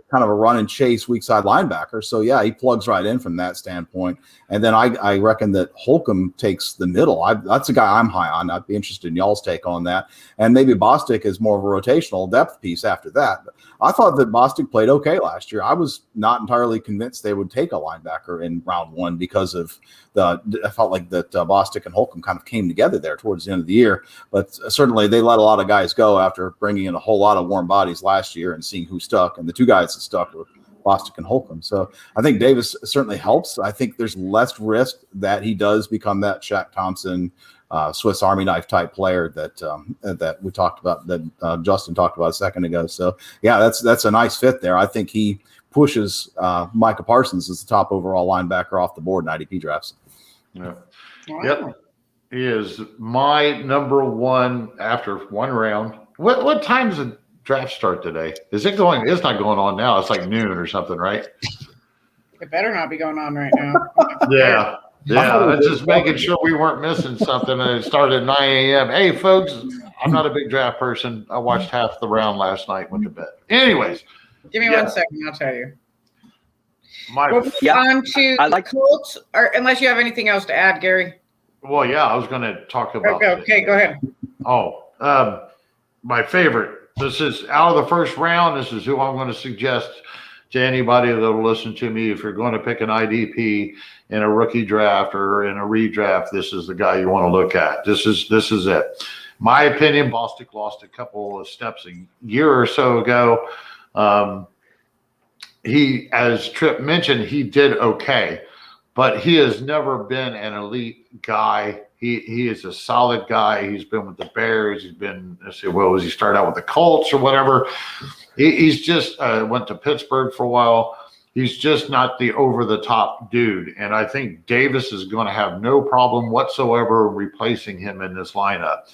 kind of a run and chase weak side linebacker. So yeah, he plugs right in from that standpoint. And then I reckon that Holcomb takes the middle. That's a guy I'm high on. I'd be interested in y'all's take on that. And maybe Bostic is more of a rotational depth piece after that. But I thought that Bostic played okay last year. I was not entirely convinced they would take a linebacker in round one because of I felt like that Bostic and Holcomb kind of came together there towards the end of the year. But certainly they let a lot of guys go after bringing in a whole lot of warm bodies last year and seeing who stuck. And the two guys that stuck were Bostic and Holcomb. So I think Davis certainly helps. I think there's less risk that he does become that Shaq Thompson, Swiss Army knife type player that we talked about, that Justin talked about a second ago. So yeah, that's a nice fit there. I think he pushes Micah Parsons as the top overall linebacker off the board in IDP drafts. Yeah. Wow. Yep. He is my number one after one round. What time does the draft start today? Is it going? It's not going on now. It's like noon or something, right? It better not be going on right now. Yeah. Yeah. I'm just making sure we weren't missing something. And it started at 9 a.m. Hey, folks, I'm not a big draft person. I watched half the round last night, went to bed. Anyways, Give me Yeah. 1 second, I'll tell you. my We'll move Yeah, on to I the like- Colts, or unless you have anything else to add, Gary. well, yeah, I was going to talk about Okay, go ahead. my favorite. This is out of the first round. This is who I'm going to suggest to anybody that'll listen to me. If you're going to pick an IDP in a rookie draft or in a redraft, this is the guy you want to look at. This is it. My opinion, Bostic lost a couple of steps a year or so ago. He, as Tripp mentioned, he did okay, but he has never been an elite guy. He is a solid guy. He's been with the Bears. He's been, let's see, what was he start out with the Colts or whatever? He's just went to Pittsburgh for a while. He's just not the over-the-top dude. And I think Davis is going to have no problem whatsoever replacing him in this lineup.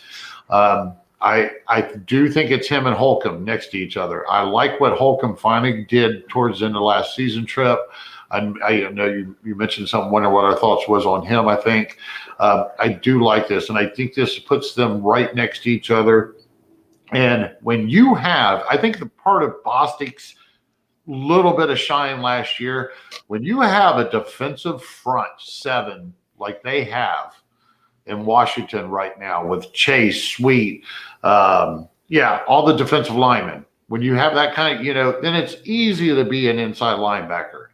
I do think it's him and Holcomb next to each other. I like what Holcomb finally did towards the end of last season, Tripp. I know you mentioned something, wonder what our thoughts was on him, I think. I do like this, and I think this puts them right next to each other. And when you have, I think the part of Bostic's little bit of shine last year, when you have a defensive front seven like they have in Washington right now with Chase, Sweet, all the defensive linemen, when you have that kind of, then it's easy to be an inside linebacker.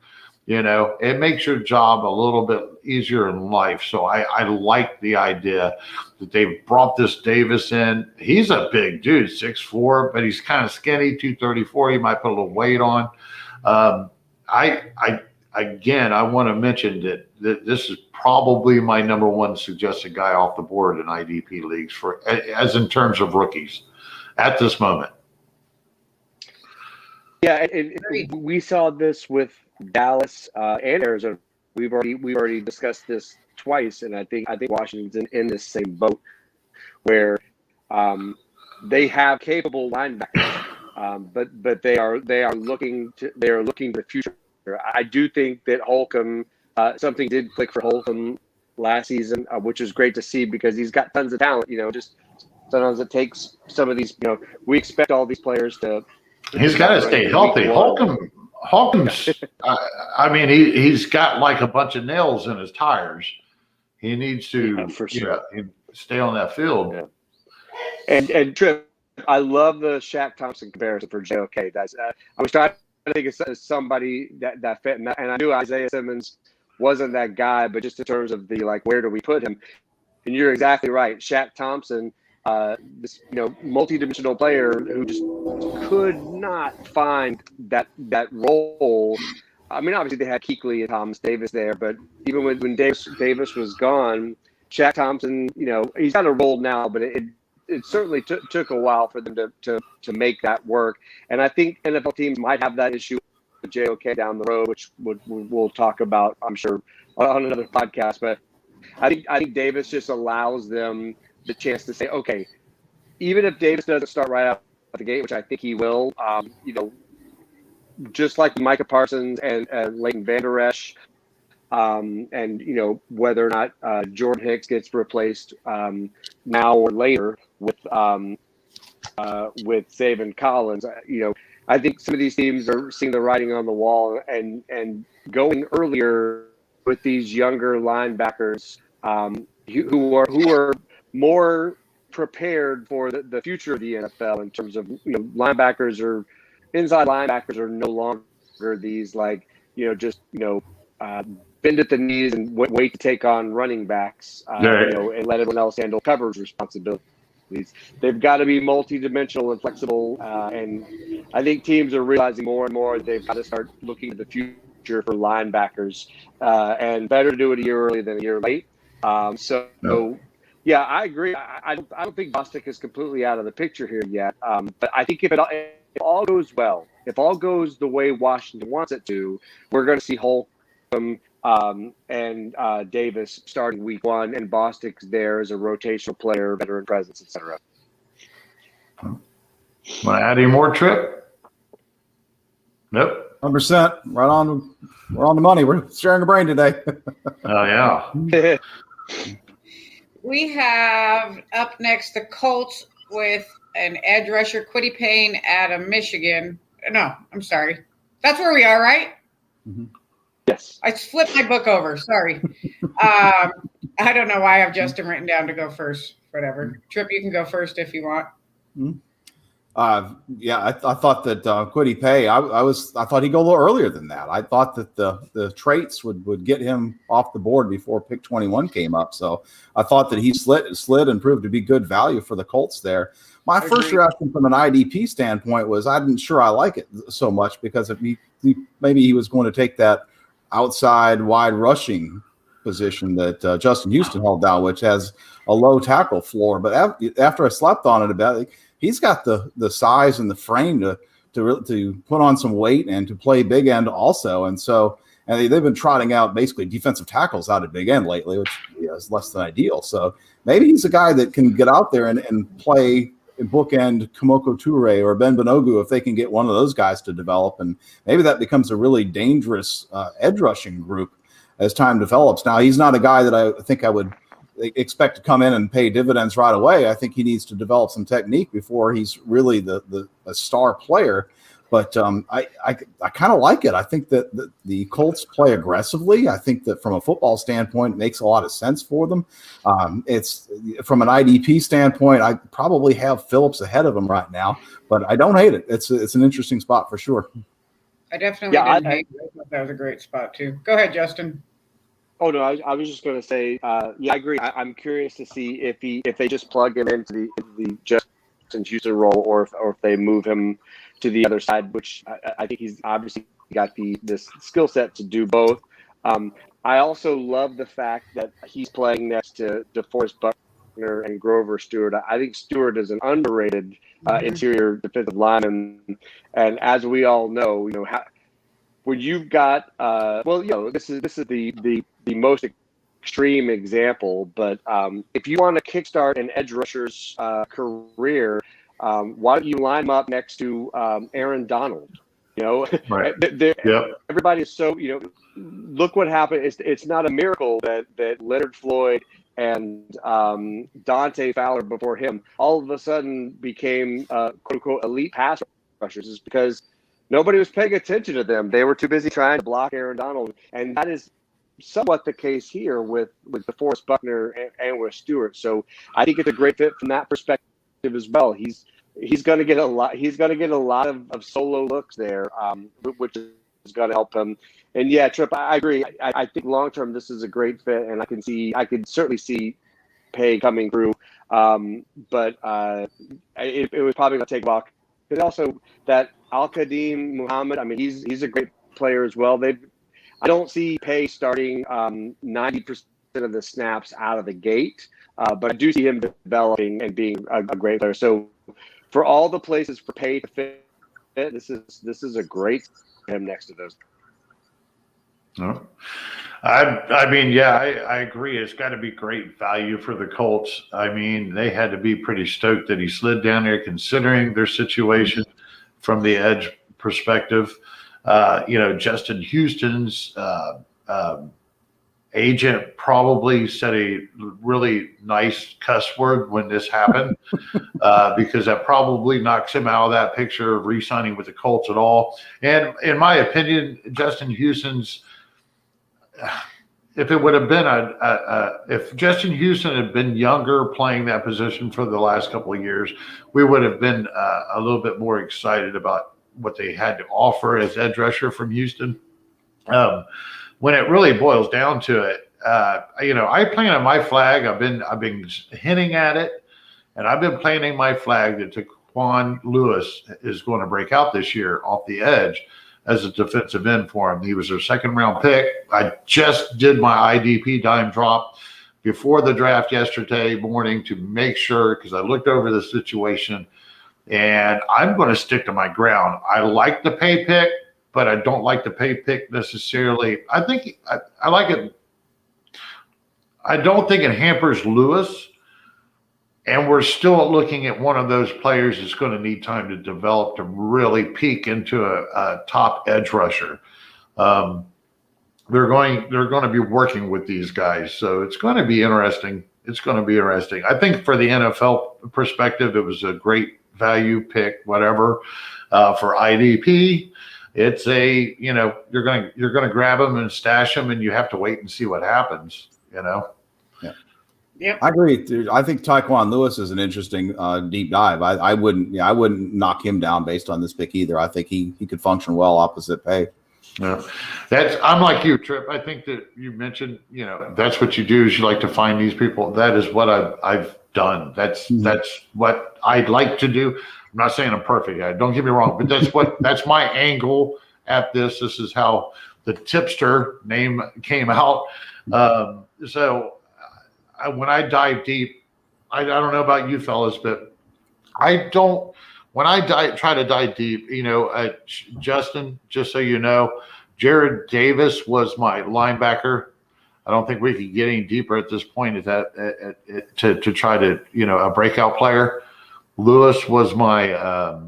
It makes your job a little bit easier in life. So I like the idea that they brought this Davis in. He's a big dude, 6'4", but he's kind of skinny, 234. He might put a little weight on. I want to mention that this is probably my number one suggested guy off the board in IDP leagues as in terms of rookies at this moment. Yeah, and we saw this with Dallas and Arizona. We've already discussed this twice, and I think Washington's in this same boat where they have capable linebackers, but they are looking to the future. I do think that Holcomb, something did click for Holcomb last season, which is great to see because he's got tons of talent. Just sometimes it takes some of these. We expect all these players to. He's got to stay healthy. Holcomb's. He's got like a bunch of nails in his tires. He needs to for sure. Stay on that field. Yeah. And Tripp, I love the Shaq Thompson comparison for JOK. I was trying to think of somebody that fit, and I knew Isaiah Simmons wasn't that guy, but just in terms of the where do we put him? And you're exactly right. Shaq Thompson, this multi-dimensional player who just could not find that role. I mean, obviously they had Kuechly and Thomas Davis there, but even when Davis was gone, Shaq Thompson, he's got a role now, but it certainly took a while for them to make that work. And I think NFL teams might have that issue with JOK down the road, which we'll talk about, I'm sure, on another podcast. But I think Davis just allows them the chance to say, okay, even if Davis doesn't start right out the gate, which I think he will, just like Micah Parsons and Leighton Vander Esch, and whether or not Jordan Hicks gets replaced now or later with Zaven Collins, I think some of these teams are seeing the writing on the wall and going earlier with these younger linebackers who are more prepared for the future of the NFL in terms of inside linebackers are no longer these bend at the knees and wait to take on running backs and let everyone else handle coverage responsibilities. They've got to be multi-dimensional and flexible, and I think teams are realizing more and more they've got to start looking at the future for linebackers, and better to do it a year early than a year late. Yeah, I agree. I don't think Bostic is completely out of the picture here yet, but I think if all goes well, if all goes the way Washington wants it to, we're going to see Holcomb and Davis starting week one, and Bostic's there as a rotational player, veteran presence, etc. Want to add any more, Tripp? Nope. 100%. Right on We're on the money. We're sharing a brain today. Oh, yeah. We have up next the Colts with an edge rusher, Quiddy Payne out of Michigan. No, I'm sorry. That's where we are, right? Mm-hmm. Yes. I flipped my book over. Sorry. I don't know why I have Justin written down to go first. Whatever. Tripp, you can go first if you want. Mm-hmm. I thought that Quiddy Pay. I thought he'd go a little earlier than that. I thought that the traits would get him off the board before pick 21 came up. So I thought that he slid and proved to be good value for the Colts there. My first reaction from an IDP standpoint was I didn't sure I like it so much because if maybe he was going to take that outside wide rushing position that Justin Houston held down, which has a low tackle floor. But after I slept on it a bit, he's got the size and the frame to put on some weight and to play big end also. And they've been trotting out basically defensive tackles out at big end lately, which is less than ideal. So maybe he's a guy that can get out there and play bookend Kamoko Toure or Ben Benogu if they can get one of those guys to develop. And maybe that becomes a really dangerous edge rushing group as time develops. Now, he's not a guy that I think I would expect to come in and pay dividends right away. I think he needs to develop some technique before he's really a star player. But I kind of like it. I think that the Colts play aggressively. I think that from a football standpoint, it makes a lot of sense for them. It's from an IDP standpoint, I probably have Phillips ahead of him right now, but I don't hate it. It's an interesting spot for sure. I definitely didn't hate it. I thought that was a great spot too. Go ahead, Justin. Oh no, I was just going to say, I agree. I'm curious to see if they just plug him into the Justin Houston role, or if they move him to the other side, which I think he's obviously got this skill set to do both. I also love the fact that he's playing next to DeForest Buckner and Grover Stewart. I think Stewart is an underrated interior defensive lineman, and as we all know, when you've got this is the most extreme example, but if you want to kickstart an edge rusher's career, why don't you line him up next to Aaron Donald? Right. Everybody is so look what happened. It's not a miracle that Leonard Floyd and Dante Fowler before him all of a sudden became quote unquote elite pass rushers. Is because nobody was paying attention to them. They were too busy trying to block Aaron Donald, and that is somewhat the case here with DeForest Buckner and with Stewart. So I think it's a great fit from that perspective as well. He's going to get a lot. He's going to get a lot of solo looks there, which is going to help him. And yeah, Tripp, I agree. I think long term this is a great fit, and I could certainly see Pay coming through. But it was probably going to take a while. But also that Al-Qadim Muhammad, I mean, he's a great player as well. I don't see Pay starting 90% of the snaps out of the gate, but I do see him developing and being a great player. So for all the places for Pay to fit, this is a great him next to those. No. I mean, yeah, I agree. It's got to be great value for the Colts. I mean, they had to be pretty stoked that he slid down there considering their situation from the edge perspective. Justin Houston's agent probably said a really nice cuss word when this happened because that probably knocks him out of that picture of re-signing with the Colts at all. And in my opinion, Justin Houston's if it would have been if Justin Houston had been younger playing that position for the last couple of years, we would have been a little bit more excited about what they had to offer as edge rusher from Houston. When it really boils down to it, I planted my flag. I've been hinting at it, and I've been planting my flag that Taquan Lewis is going to break out this year off the edge as a defensive end for him. He was their second-round pick. I just did my IDP dime drop before the draft yesterday morning to make sure, because I looked over the situation, and I'm going to stick to my ground. I like the Pay pick, but I don't like the Pay pick necessarily. I think I like it. I don't think it hampers Lewis, and we're still looking at one of those players that's going to need time to develop to really peak into a top edge rusher. they're going to be working with these guys, so it's going to be interesting. It's going to be interesting. I think for the NFL perspective, it was a great value pick. Whatever for IDP, it's a you're going to grab them and stash them, and you have to wait and see what happens. Yep. I agree. Dude. I think Tyquan Lewis is an interesting deep dive. I wouldn't knock him down based on this pick either. I think he could function well opposite Pay. Yeah, I'm like you, Tripp. I think that you mentioned, that's what you do is you like to find these people. That is what I've done. That's what I'd like to do. I'm not saying I'm perfect. Don't get me wrong, but that's my angle at this. This is how the tipster name came out. So when I dive deep, I don't know about you fellas, but I don't. When I try to dive deep, Justin, just so you know, Jared Davis was my linebacker. I don't think we could get any deeper at this point to try to, a breakout player. Lewis was my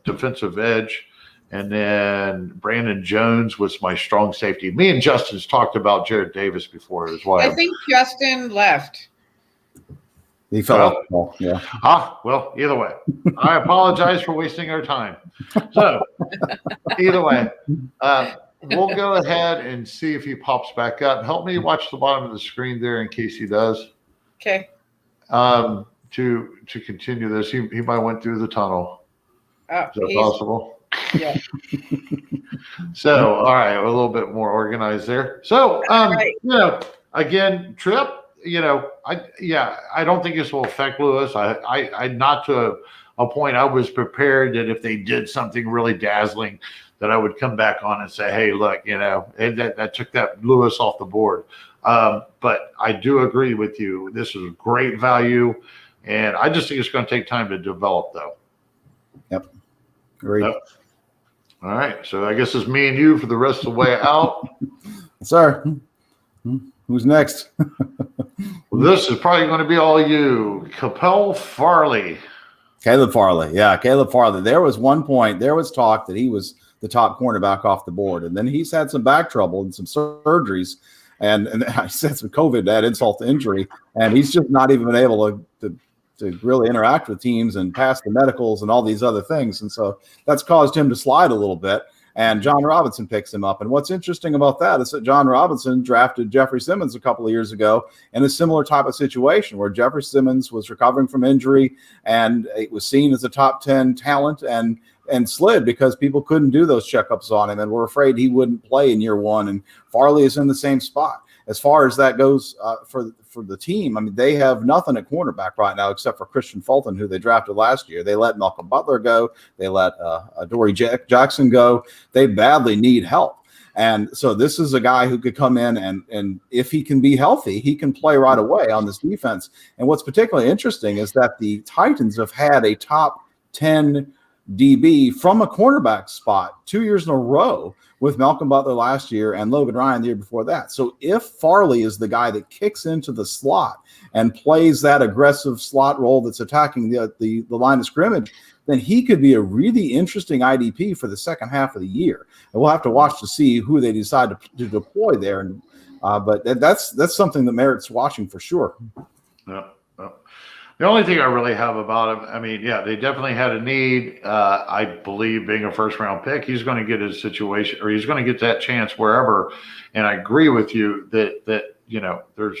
defensive edge. And then Brandon Jones was my strong safety. Me and Justin's talked about Jared Davis before as well. I think Justin left. He fell off the ball. Yeah. Well, either way, I apologize for wasting our time. So, either way, we'll go ahead and see if he pops back up. Help me watch the bottom of the screen there in case he does. Okay. To continue this, he might went through the tunnel. Oh, Is that possible? Yeah. So, all right, a little bit more organized there. So, again, Tripp. I don't think this will affect Lewis. I not to a point. I was prepared that if they did something really dazzling, that I would come back on and say, "Hey, look, that took that Lewis off the board." But I do agree with you. This is great value, and I just think it's going to take time to develop, though. Yep. Agreed. Yep. All right, so I guess it's me and you for the rest of the way out. Sir, who's next? Well, this is probably going to be all you. Capel Farley. Caleb Farley. Yeah, Caleb Farley. There was talk that he was the top cornerback off the board. And then he's had some back trouble and some surgeries. And I said some COVID, that insult to injury. And he's just not even been able to really interact with teams and pass the medicals and all these other things. And so that's caused him to slide a little bit. And John Robinson picks him up. And what's interesting about that is that John Robinson drafted Jeffrey Simmons a couple of years ago in a similar type of situation where Jeffrey Simmons was recovering from injury and it was seen as a top 10 talent and slid because people couldn't do those checkups on him and were afraid he wouldn't play in year one. And Farley is in the same spot. As far as that goes for the team, I mean, they have nothing at cornerback right now except for Christian Fulton, who they drafted last year. They let Malcolm Butler go. They let Dory Jackson go. They badly need help. And so this is a guy who could come in and if he can be healthy, he can play right away on this defense. And what's particularly interesting is that the Titans have had a top 10 DB from a cornerback spot 2 years in a row with Malcolm Butler last year and Logan Ryan the year before that. So if Farley is the guy that kicks into the slot and plays that aggressive slot role that's attacking the line of scrimmage, then he could be a really interesting IDP for the second half of the year. And we'll have to watch to see who they decide to deploy there. And but that's something that merits watching for sure. Yeah. The only thing I really have about him, I mean, yeah, they definitely had a need. I believe being a first-round pick, he's going to get his situation, or he's going to get that chance wherever. And I agree with you that there's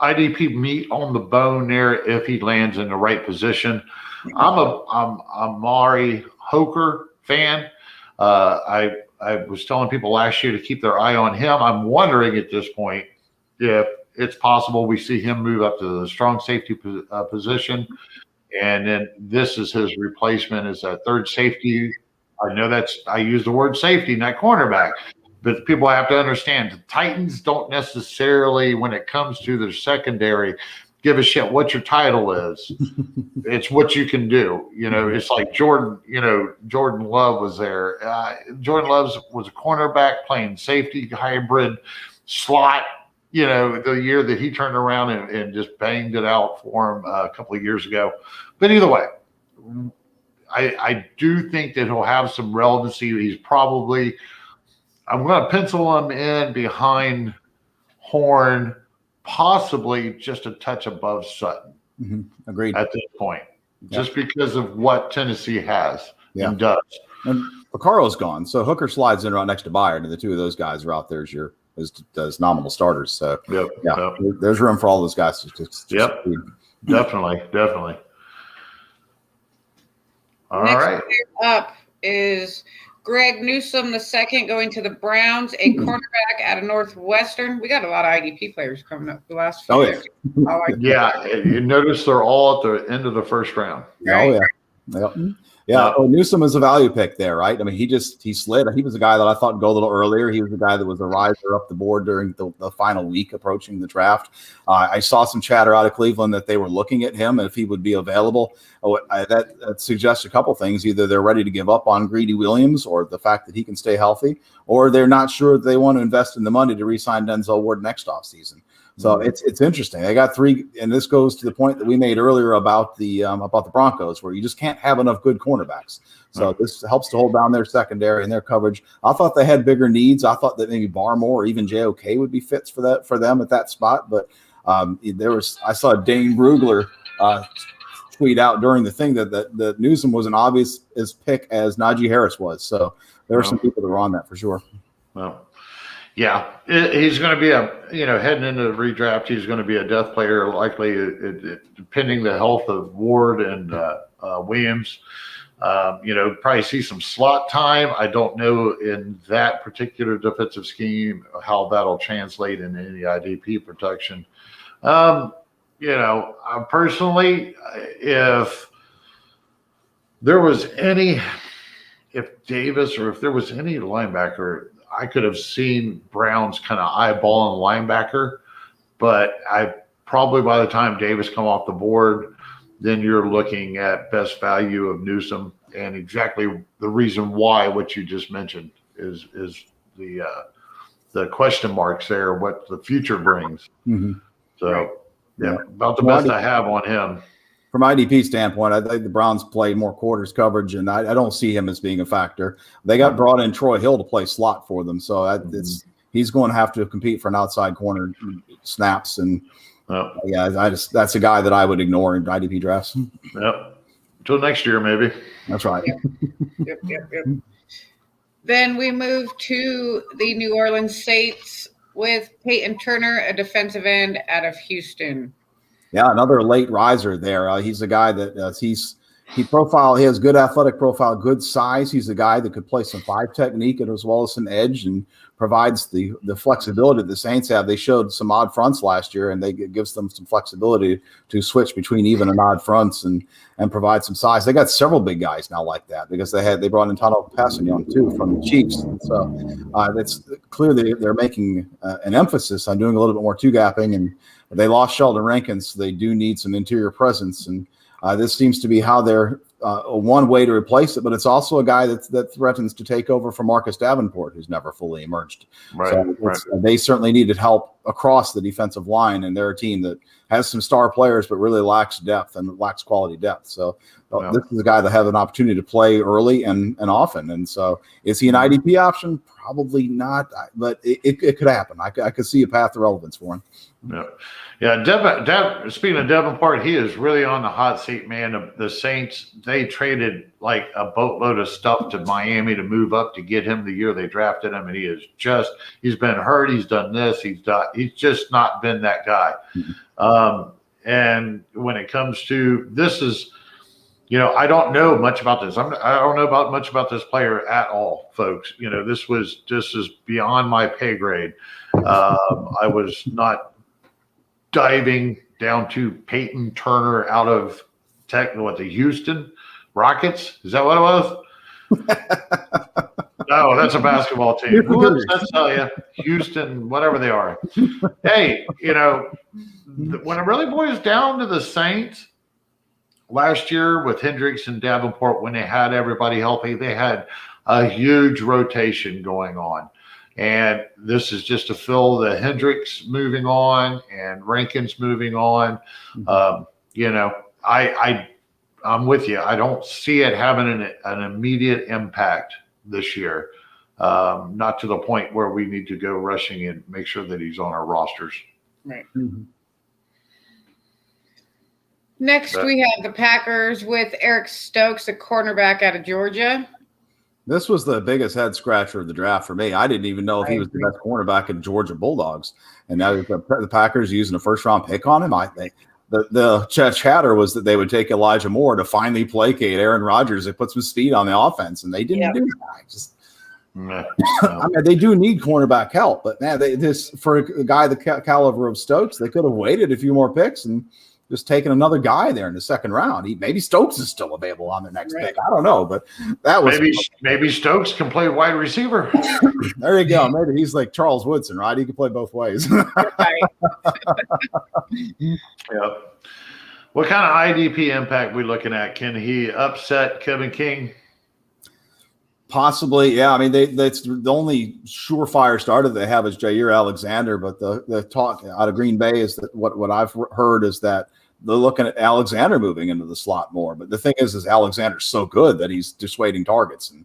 IDP meat on the bone there if he lands in the right position. I'm a Mari Hoker fan. I was telling people last year to keep their eye on him. I'm wondering at this point if it's possible we see him move up to the strong safety position. And then this is his replacement as a third safety. I use the word safety, not cornerback. But people have to understand the Titans don't necessarily, when it comes to their secondary, give a shit what your title is. It's what you can do. It's like Jordan Love was there. Jordan Love was a cornerback playing safety, hybrid, slot. The year that he turned around and just banged it out for him a couple of years ago. But either way, I do think that he'll have some relevancy. He's probably I'm going to pencil him in behind Horn, possibly just a touch above Sutton Agreed. at this point, just because of what Tennessee has and does. And Piccaro's gone, so Hooker slides in right next to Byard, and the two of those guys are out there as nominal starters. So there's room for all those guys to just definitely. All right. Next player up is Greg Newsome II going to the Browns, a cornerback out of Northwestern. We got a lot of IDP players coming up the last few years. You notice they're all at the end of the first round. Right? Newsome is a value pick there, right? I mean, he slid. He was a guy that I thought would go a little earlier. He was a guy that was a riser up the board during the final week approaching the draft. I saw some chatter out of Cleveland that they were looking at him and if he would be available. That suggests a couple things. Either they're ready to give up on Greedy Williams or the fact that he can stay healthy, or they're not sure that they want to invest in the money to re-sign Denzel Ward next offseason. So it's interesting. They got three, and this goes to the point that we made earlier about the Broncos, where you just can't have enough good cornerbacks. So this helps to hold down their secondary and their coverage. I thought they had bigger needs. I thought that maybe Barmore or even JOK would be fits for them at that spot. But I saw Dane Brugler tweet out during the thing that Newsome was an obvious as pick as Najee Harris was. So there were some people that were on that for sure. Well. Yeah, he's going to be heading into the redraft. He's going to be a death player, likely, depending the health of Ward and Williams. Probably see some slot time. I don't know in that particular defensive scheme how that'll translate into any IDP protection. Personally, if there was any linebacker, I could have seen Browns kind of eyeballing linebacker, but I probably by the time Davis come off the board, then you're looking at best value of Newsome, and exactly the reason why what you just mentioned is the question marks there, what the future brings. So about the best I have on him. From IDP standpoint, I think the Browns play more quarters coverage, and I don't see him as being a factor. They got brought in Troy Hill to play slot for them, so he's going to have to compete for an outside corner snaps. And that's a guy that I would ignore in IDP drafts. Yep. Until next year, maybe. That's right. Yep. Then we move to the New Orleans Saints with Peyton Turner, a defensive end out of Houston. Yeah, another late riser there. He's a guy that he has good athletic profile, good size. He's a guy that could play some 5 technique as well as some edge, and provides the flexibility the Saints have. They showed some odd fronts last year, and it gives them some flexibility to switch between even and odd fronts and provide some size. They got several big guys now like that because they brought in Tano Passignon too from the Chiefs. And so it's clear they're making an emphasis on doing a little bit more two-gapping, and they lost Sheldon Rankins, so they do need some interior presence. And this seems to be how they're one way to replace it, but it's also a guy that threatens to take over for Marcus Davenport, who's never fully emerged. They certainly needed help across the defensive line, and they're a team that has some star players but really lacks depth and lacks quality depth. So this is a guy that has an opportunity to play early and often. And so is he an IDP option? Probably not, but it could happen. I could see a path to relevance for him. Speaking of Davenport, he is really on the hot seat, man. The Saints, they traded like a boatload of stuff to Miami to move up to get him the year they drafted him, and he's been hurt. He's done this. He's just not been that guy. And when it comes to this is, I don't know much about this. I don't know much about this player at all, folks. This is beyond my pay grade. I was not diving down to Peyton Turner out of the Houston Rockets. Is that what it was? No, that's a basketball team. Who does that tell you? Houston, whatever they are. Hey, when it really boils down to the Saints, last year with Hendricks and Davenport, when they had everybody healthy, they had a huge rotation going on. And this is just to fill the Hendricks moving on and Rankins moving on. I'm with you. I don't see it having an immediate impact this year. Not to the point where we need to go rushing and make sure that he's on our rosters. Right. Mm-hmm. Next, we have the Packers with Eric Stokes, a cornerback out of Georgia. This was the biggest head scratcher of the draft for me. I didn't even know if he was the best cornerback in Georgia Bulldogs. And now the Packers using a first-round pick on him. I think the chatter was that they would take Elijah Moore to finally placate Aaron Rodgers and put some speed on the offense, and they didn't do that. I mean, they do need cornerback help, but man, for a guy the caliber of Stokes, they could have waited a few more picks and just taken another guy there in the second round. Maybe Stokes is still available on the next pick. I don't know, but that was maybe Stokes can play wide receiver. There you go. Maybe he's like Charles Woodson, right? He can play both ways. Yep. What kind of IDP impact we looking at? Can he upset Kevin King? Possibly, yeah. I mean, that's the only surefire starter they have is Jair Alexander, but the talk out of Green Bay is that what I've heard is that they're looking at Alexander moving into the slot more. But the thing is Alexander's so good that he's dissuading targets, and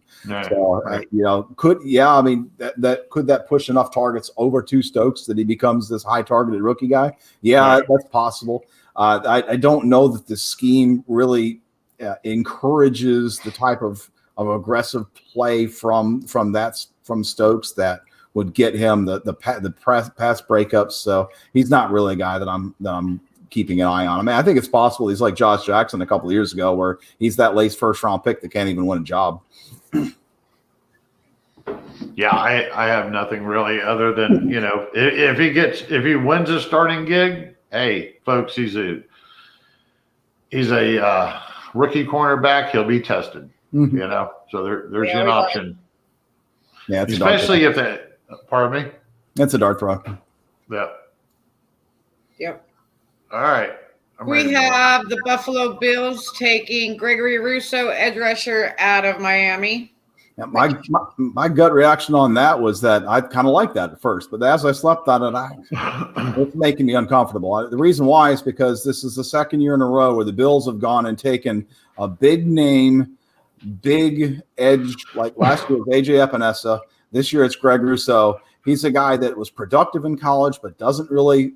could that push enough targets over to Stokes that he becomes this high targeted rookie guy? Yeah, that's possible. I don't know that the scheme really encourages the type of aggressive play from Stokes that would get him the pass breakups. So he's not really a guy that I'm keeping an eye on. I mean, I think it's possible he's like Josh Jackson a couple of years ago, where he's that late first round pick that can't even win a job. Yeah, I have nothing really other than, if he wins a starting gig, hey folks, he's a rookie cornerback. He'll be tested. Mm-hmm. So there's an option. Yeah, especially if it. Pardon me. That's a dart throw. Yeah. Yep. All right. We have the Buffalo Bills taking Gregory Rousseau, edge rusher out of Miami. Yeah, my gut reaction on that was that I kind of liked that at first, but as I slept on it, it's making me uncomfortable. The reason why is because this is the second year in a row where the Bills have gone and taken a big name, big edge, like last year was AJ Epinesa. This year it's Greg Rousseau. He's a guy that was productive in college, but doesn't really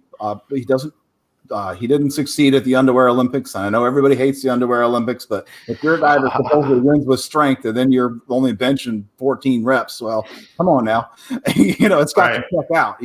he didn't succeed at the Underwear Olympics. And I know everybody hates the Underwear Olympics, but if you're a guy that supposedly wins with strength and then you're only benching 14 reps, well, come on now. It's got to check out.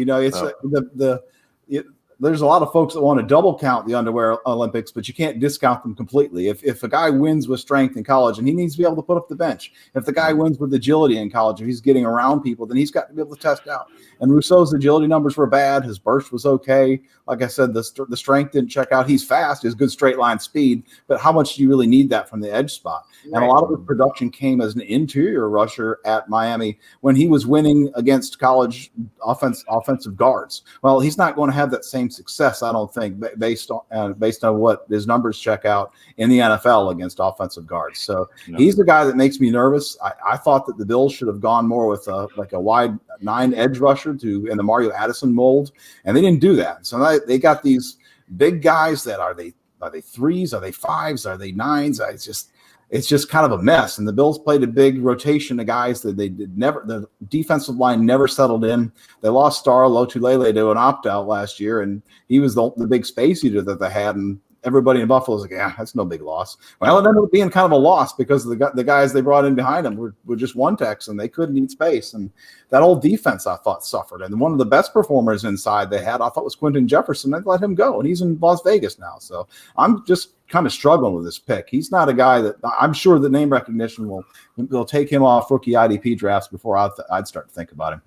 There's a lot of folks that want to double count the Underwear Olympics, but you can't discount them completely. If a guy wins with strength in college, and he needs to be able to put up the bench. If the guy wins with agility in college, if he's getting around people, then he's got to be able to test out. And Rousseau's agility numbers were bad. His burst was okay. Like I said, the strength didn't check out. He's fast. He has good straight line speed. But how much do you really need that from the edge spot? Right. And a lot of his production came as an interior rusher at Miami when he was winning against college offensive guards. Well, he's not going to have that same success, I don't think, based on what his numbers check out in the NFL against offensive guards. So he's the guy that makes me nervous. I thought that the Bills should have gone more with a wide 9 edge rusher in the Mario Addison mold, and they didn't do that. So they got these big guys that are they 3s? Are they 5s? Are they 9s? It's just kind of a mess. And the Bills played a big rotation of guys that the defensive line never settled in. They lost Star Lotulelei to an opt-out last year, and he was the big space eater that they had. And everybody in Buffalo was like, yeah, that's no big loss. Well, it ended up being kind of a loss because the guys they brought in behind him were just one-techs, and they couldn't eat space. And that whole defense, I thought, suffered. And one of the best performers inside they had, I thought, was Quentin Jefferson. They let him go, and he's in Las Vegas now. So I'm just kind of struggling with this pick. He's not a guy that I'm sure the name recognition will take him off rookie IDP drafts before I'd start to think about him.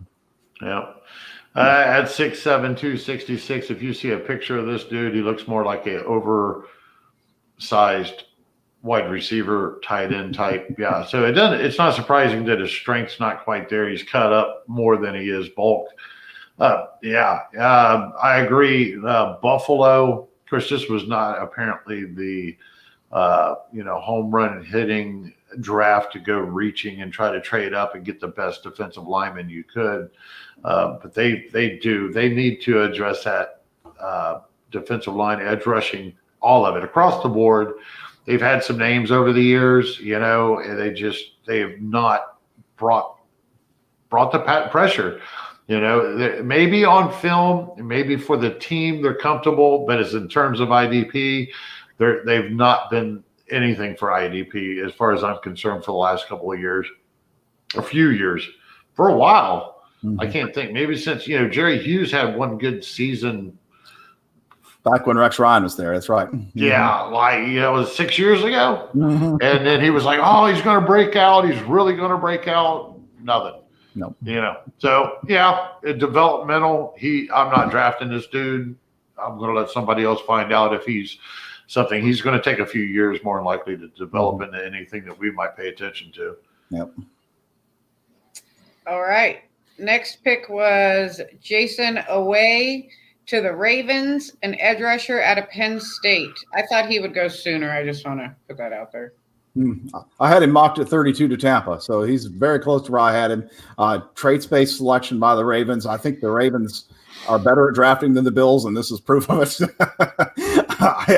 Yeah. At 6'7", 266, if you see a picture of this dude, he looks more like a oversized wide receiver, tight end type. Yeah. So it's not surprising that his strength's not quite there. He's cut up more than he is bulked. I agree. Buffalo, of course, this was not apparently the home run hitting draft to go reaching and try to trade up and get the best defensive lineman you could. But they need to address that defensive line, edge rushing, all of it across the board. They've had some names over the years, and they have not brought brought the pressure. You know, maybe on film, maybe for the team, they're comfortable, but as in terms of IDP, they've not been anything for IDP as far as I'm concerned for the last couple of years, a few years, for a while. Mm-hmm. I can't think. Maybe since, you know, Jerry Hughes had one good season. Back when Rex Ryan was there. That's right. Yeah, like, you know, it was 6 years ago. Mm-hmm. And then he was like, oh, he's going to break out. He's really going to break out. Nothing. No. You know, so yeah, developmental. I'm not drafting this dude. I'm going to let somebody else find out if he's something. He's going to take a few years more than likely to develop into anything that we might pay attention to. Yep. All right. Next pick was Jason Away to the Ravens, an edge rusher out of Penn State. I thought he would go sooner. I just want to put that out there. I had him mocked at 32 to Tampa, so he's very close to where I had him. Traits-based selection by the Ravens. I think the Ravens are better at drafting than the Bills, and this is proof of it.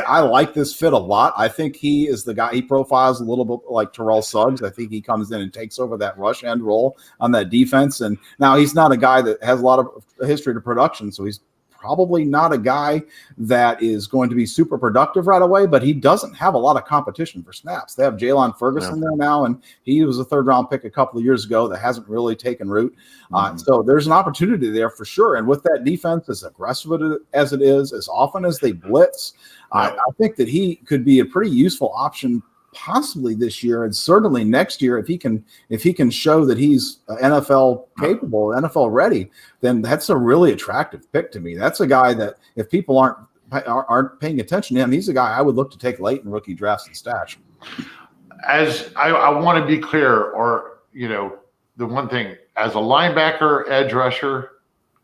I like this fit a lot. I think he is the guy. He profiles a little bit like Terrell Suggs. I think he comes in and takes over that rush end role on that defense. And now he's not a guy that has a lot of history to production, so he's probably not a guy that is going to be super productive right away, but he doesn't have a lot of competition for snaps. They have Jalen Ferguson there now, and he was a third-round pick a couple of years ago that hasn't really taken root. So there's an opportunity there for sure. And with that defense, as aggressive as it is, as often as they blitz, I think that he could be a pretty useful option possibly this year and certainly next year if he can show that he's NFL capable, NFL ready, then that's a really attractive pick to me. That's a guy that if people aren't paying attention to him, he's a guy I would look to take late in rookie drafts and stash. As I want to be clear, or, you know, the one thing as a linebacker, edge rusher,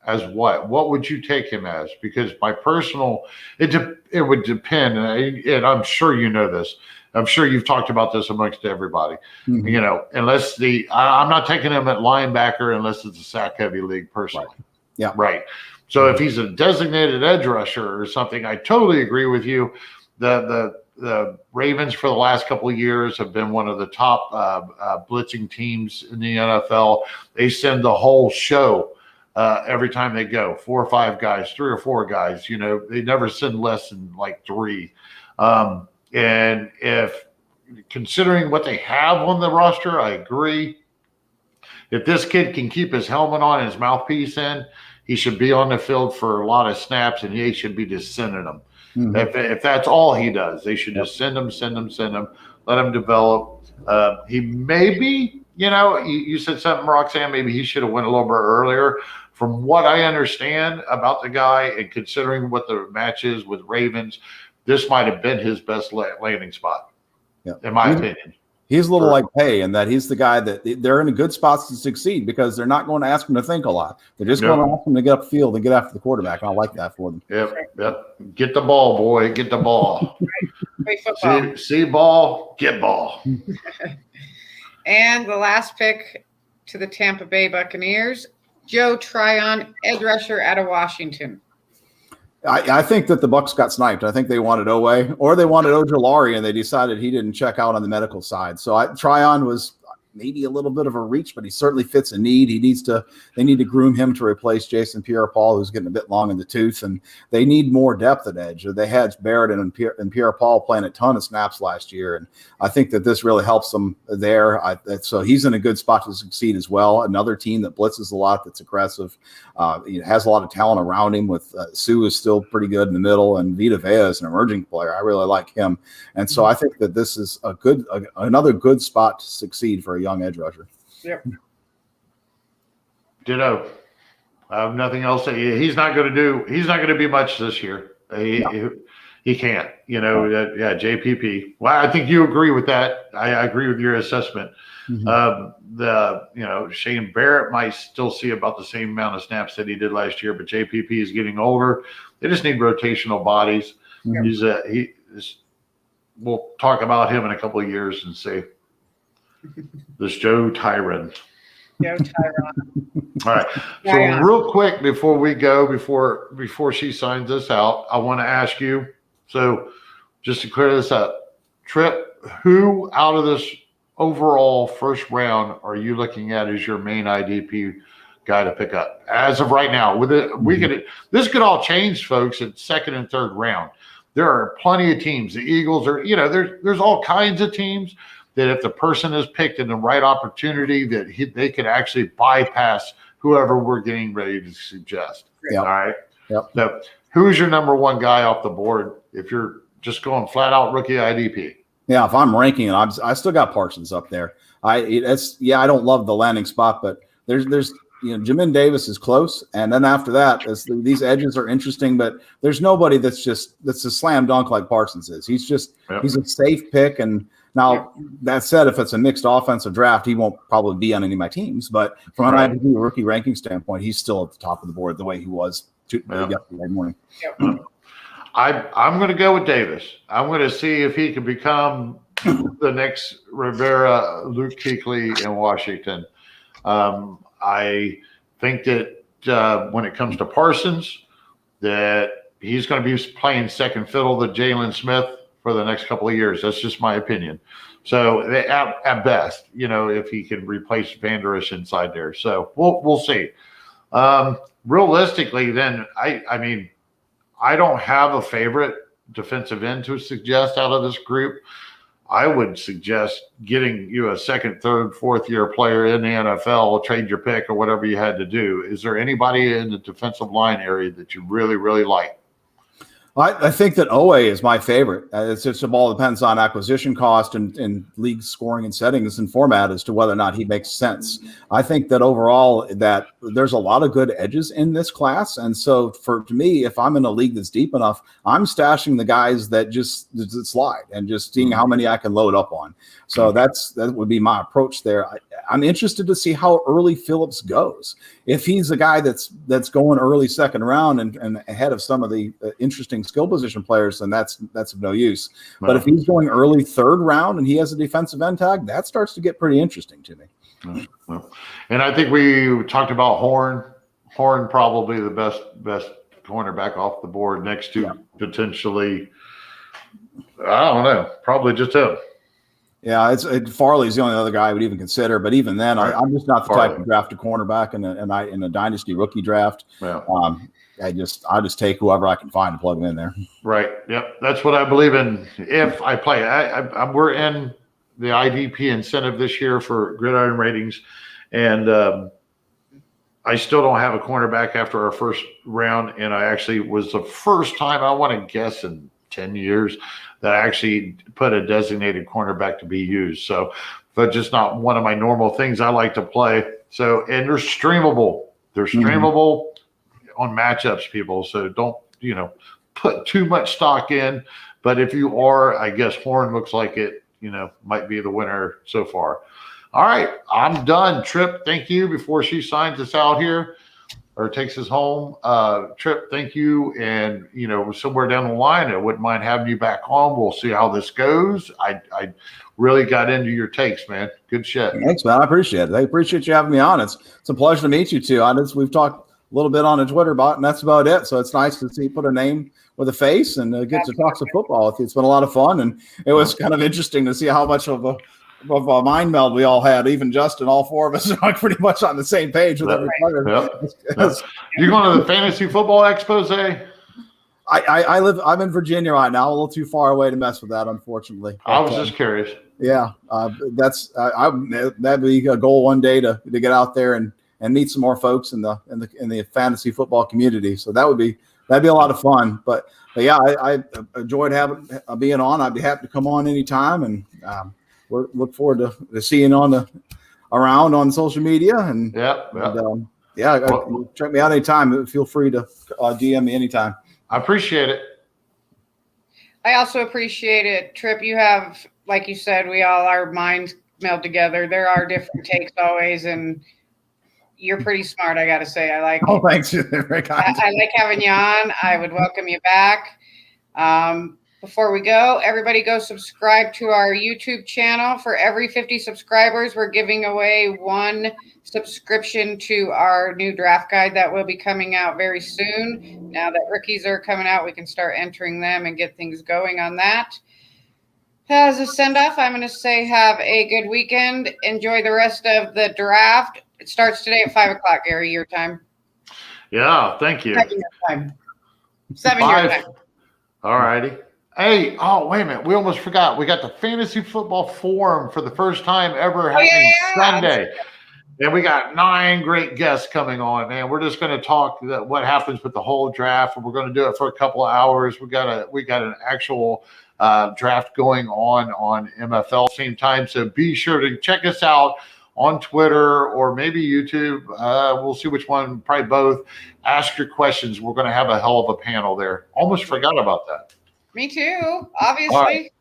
as what would you take him as? Because my personal, it would depend, and I'm sure you know this. I'm sure you've talked about this amongst everybody. Mm-hmm. You know, unless I'm not taking him at linebacker unless it's a sack heavy league personally. Right. Yeah. Right. So if he's a designated edge rusher or something, I totally agree with you. The Ravens for the last couple of years have been one of the top blitzing teams in the NFL. They send the whole show every time they go, 4 or 5 guys, 3 or 4 guys. You know, they never send less than like 3. And if considering what they have on the roster, I agree. If this kid can keep his helmet on and his mouthpiece in, he should be on the field for a lot of snaps, and he should be just sending them. Mm-hmm. If that's all he does, they should just send him, let him develop. He maybe, you know, you said something, Roxanne, maybe he should have went a little bit earlier. From what I understand about the guy and considering what the match is with Ravens, this might have been his best landing spot, in my opinion. He's a little like Pay in that he's the guy that they're in a good spot to succeed because they're not going to ask him to think a lot. They're just going to ask him to get upfield and get after the quarterback. I like that for them. Yep. Get the ball, boy. Get the ball. Great football. See ball, get ball. And the last pick to the Tampa Bay Buccaneers, Joe Tryon, edge rusher out of Washington. I think that the Bucs got sniped. I think they wanted Owe or they wanted Ojulari, and they decided he didn't check out on the medical side. So Tryon was maybe a little bit of a reach, but he certainly fits a need. They need to groom him to replace Jason Pierre-Paul, who's getting a bit long in the tooth, and they need more depth at edge. They had Barrett and Pierre-Paul playing a ton of snaps last year, and I think that this really helps them there. So he's in a good spot to succeed as well. Another team that blitzes a lot, that's aggressive, has a lot of talent around him. With Sue is still pretty good in the middle, and Vita Vea is an emerging player. I really like him, and so I think that this is another good spot to succeed for a young edge rusher. Yep. Ditto. I have nothing else. He's not going to be much this year. He can't. You know. JPP. Well, I think you agree with that. I agree with your assessment. Mm-hmm. Shane Barrett might still see about the same amount of snaps that he did last year, but JPP is getting older. They just need rotational bodies. Mm-hmm. We'll talk about him in a couple of years and say this Joe Tyron. Joe Tyron. All right. So real quick before we go, before she signs us out, I want to ask you. So just to clear this up, Tripp, who out of this overall first round are you looking at as your main IDP guy to pick up as of right now? With it, this could all change, folks, at second and third round. There are plenty of teams. The Eagles are, there's all kinds of teams that if the person is picked in the right opportunity, that they could actually bypass whoever we're getting ready to suggest. Yep. All right. Yep. So who's your number one guy off the board if you're just going flat out rookie IDP? Yeah, if I'm ranking it, I still got Parsons up there. I don't love the landing spot, but there's Jamin Davis is close, and then after that, these edges are interesting, but there's nobody that's a slam dunk like Parsons is. He's a safe pick, and now that said, if it's a mixed offensive draft, he won't probably be on any of my teams. But from an IDP rookie ranking standpoint, he's still at the top of the board the way he was yesterday morning. Yep. I'm going to go with Davis. I'm going to see if he can become the next Rivera, Luke Kuechly in Washington. I think that when it comes to Parsons, that he's going to be playing second fiddle to Jalen Smith for the next couple of years. That's just my opinion. So at best, if he can replace Van Der Esch inside there. So we'll see. Realistically, then, I don't have a favorite defensive end to suggest out of this group. I would suggest getting you a second, third, fourth year player in the NFL, trade your pick or whatever you had to do. Is there anybody in the defensive line area that you really, really like? I think that Owe is my favorite. It's just all depends on acquisition cost and league scoring and settings and format as to whether or not he makes sense. I think that overall that there's a lot of good edges in this class. And so to me, if I'm in a league that's deep enough, I'm stashing the guys that just slide and just seeing how many I can load up on. So that would be my approach there. I'm interested to see how early Phillips goes. If he's a guy that's going early second round and ahead of some of the interesting skill position players, then that's of no use. No. But if he's going early third round and he has a defensive end tag, that starts to get pretty interesting to me. No. And I think we talked about Horn. Horn probably the best cornerback off the board next to potentially, I don't know, probably just him. Yeah, Farley's the only other guy I would even consider, but even then, I'm just not the type to draft a cornerback in a dynasty rookie draft. Yeah. I just take whoever I can find and plug them in there. Right. Yep. That's what I believe in. If I play, we're in the IDP incentive this year for Gridiron Ratings, and I still don't have a cornerback after our first round, and I actually was the first time I want to guess in 10 years that I actually put a designated cornerback to be used. So, but just not one of my normal things I like to play. So, and they're streamable. They're streamable on matchups, people. So don't, put too much stock in. But if you are, I guess Horn looks like it, might be the winner so far. All right. I'm done. Tripp, thank you. Before she signs us out here or takes us home, Tripp, thank you. And, somewhere down the line, I wouldn't mind having you back on. We'll see how this goes. I really got into your takes, man. Good shit. Thanks, man. I appreciate it. I appreciate you having me on. It's a pleasure to meet you too. We've talked a little bit on the Twitter bot, and that's about it. So it's nice to see put a name with a face and get to talk some football with you. It's been a lot of fun, and it was kind of interesting to see how much of a mind meld we all had. Even Justin, all four of us are pretty much on the same page with every player. Yep. You going to the Fantasy Football Expose? I'm in Virginia right now, a little too far away to mess with that, unfortunately. I was just curious. Yeah, that'd be a goal one day to get out there and meet some more folks in the fantasy football community. So that'd be a lot of fun. But yeah, I enjoyed being on. I'd be happy to come on anytime, and look forward to seeing around on social media. And check me out anytime. Feel free to DM me anytime. I appreciate it. I also appreciate it, Tripp. You have, like you said, we all our minds meld together. There are different takes always, and you're pretty smart, I got to say. I like. Oh, thanks. Very kind. I like having you on. I would welcome you back. Before we go, everybody go subscribe to our YouTube channel. For every 50 subscribers, we're giving away one subscription to our new draft guide that will be coming out very soon. Now that rookies are coming out, we can start entering them and get things going on that. As a send off, I'm going to say have a good weekend. Enjoy the rest of the draft. It starts today at 5 o'clock, Gary, your time. Yeah, thank you. 7 your time. 7 your time. All righty. Hey, oh, wait a minute. We almost forgot. We got the Fantasy Football Forum for the first time ever happening Sunday. And we got 9 great guests coming on, man. We're just going to talk what happens with the whole draft, and we're going to do it for a couple of hours. We got an actual draft going on MFL same time. So be sure to check us out on Twitter or maybe YouTube. We'll see which one, probably both. Ask your questions. We're going to have a hell of a panel there. Almost forgot about that. Me too, obviously. Right.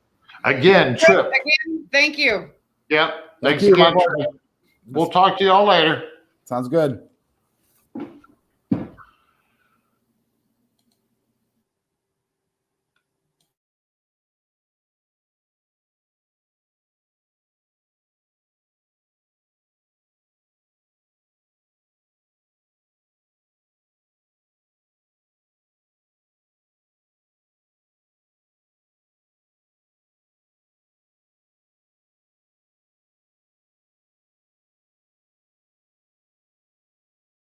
Again, Tripp. Again, thank you. Yep. Thank Thanks you, again, my Tripp. We'll talk to you all later. Sounds good.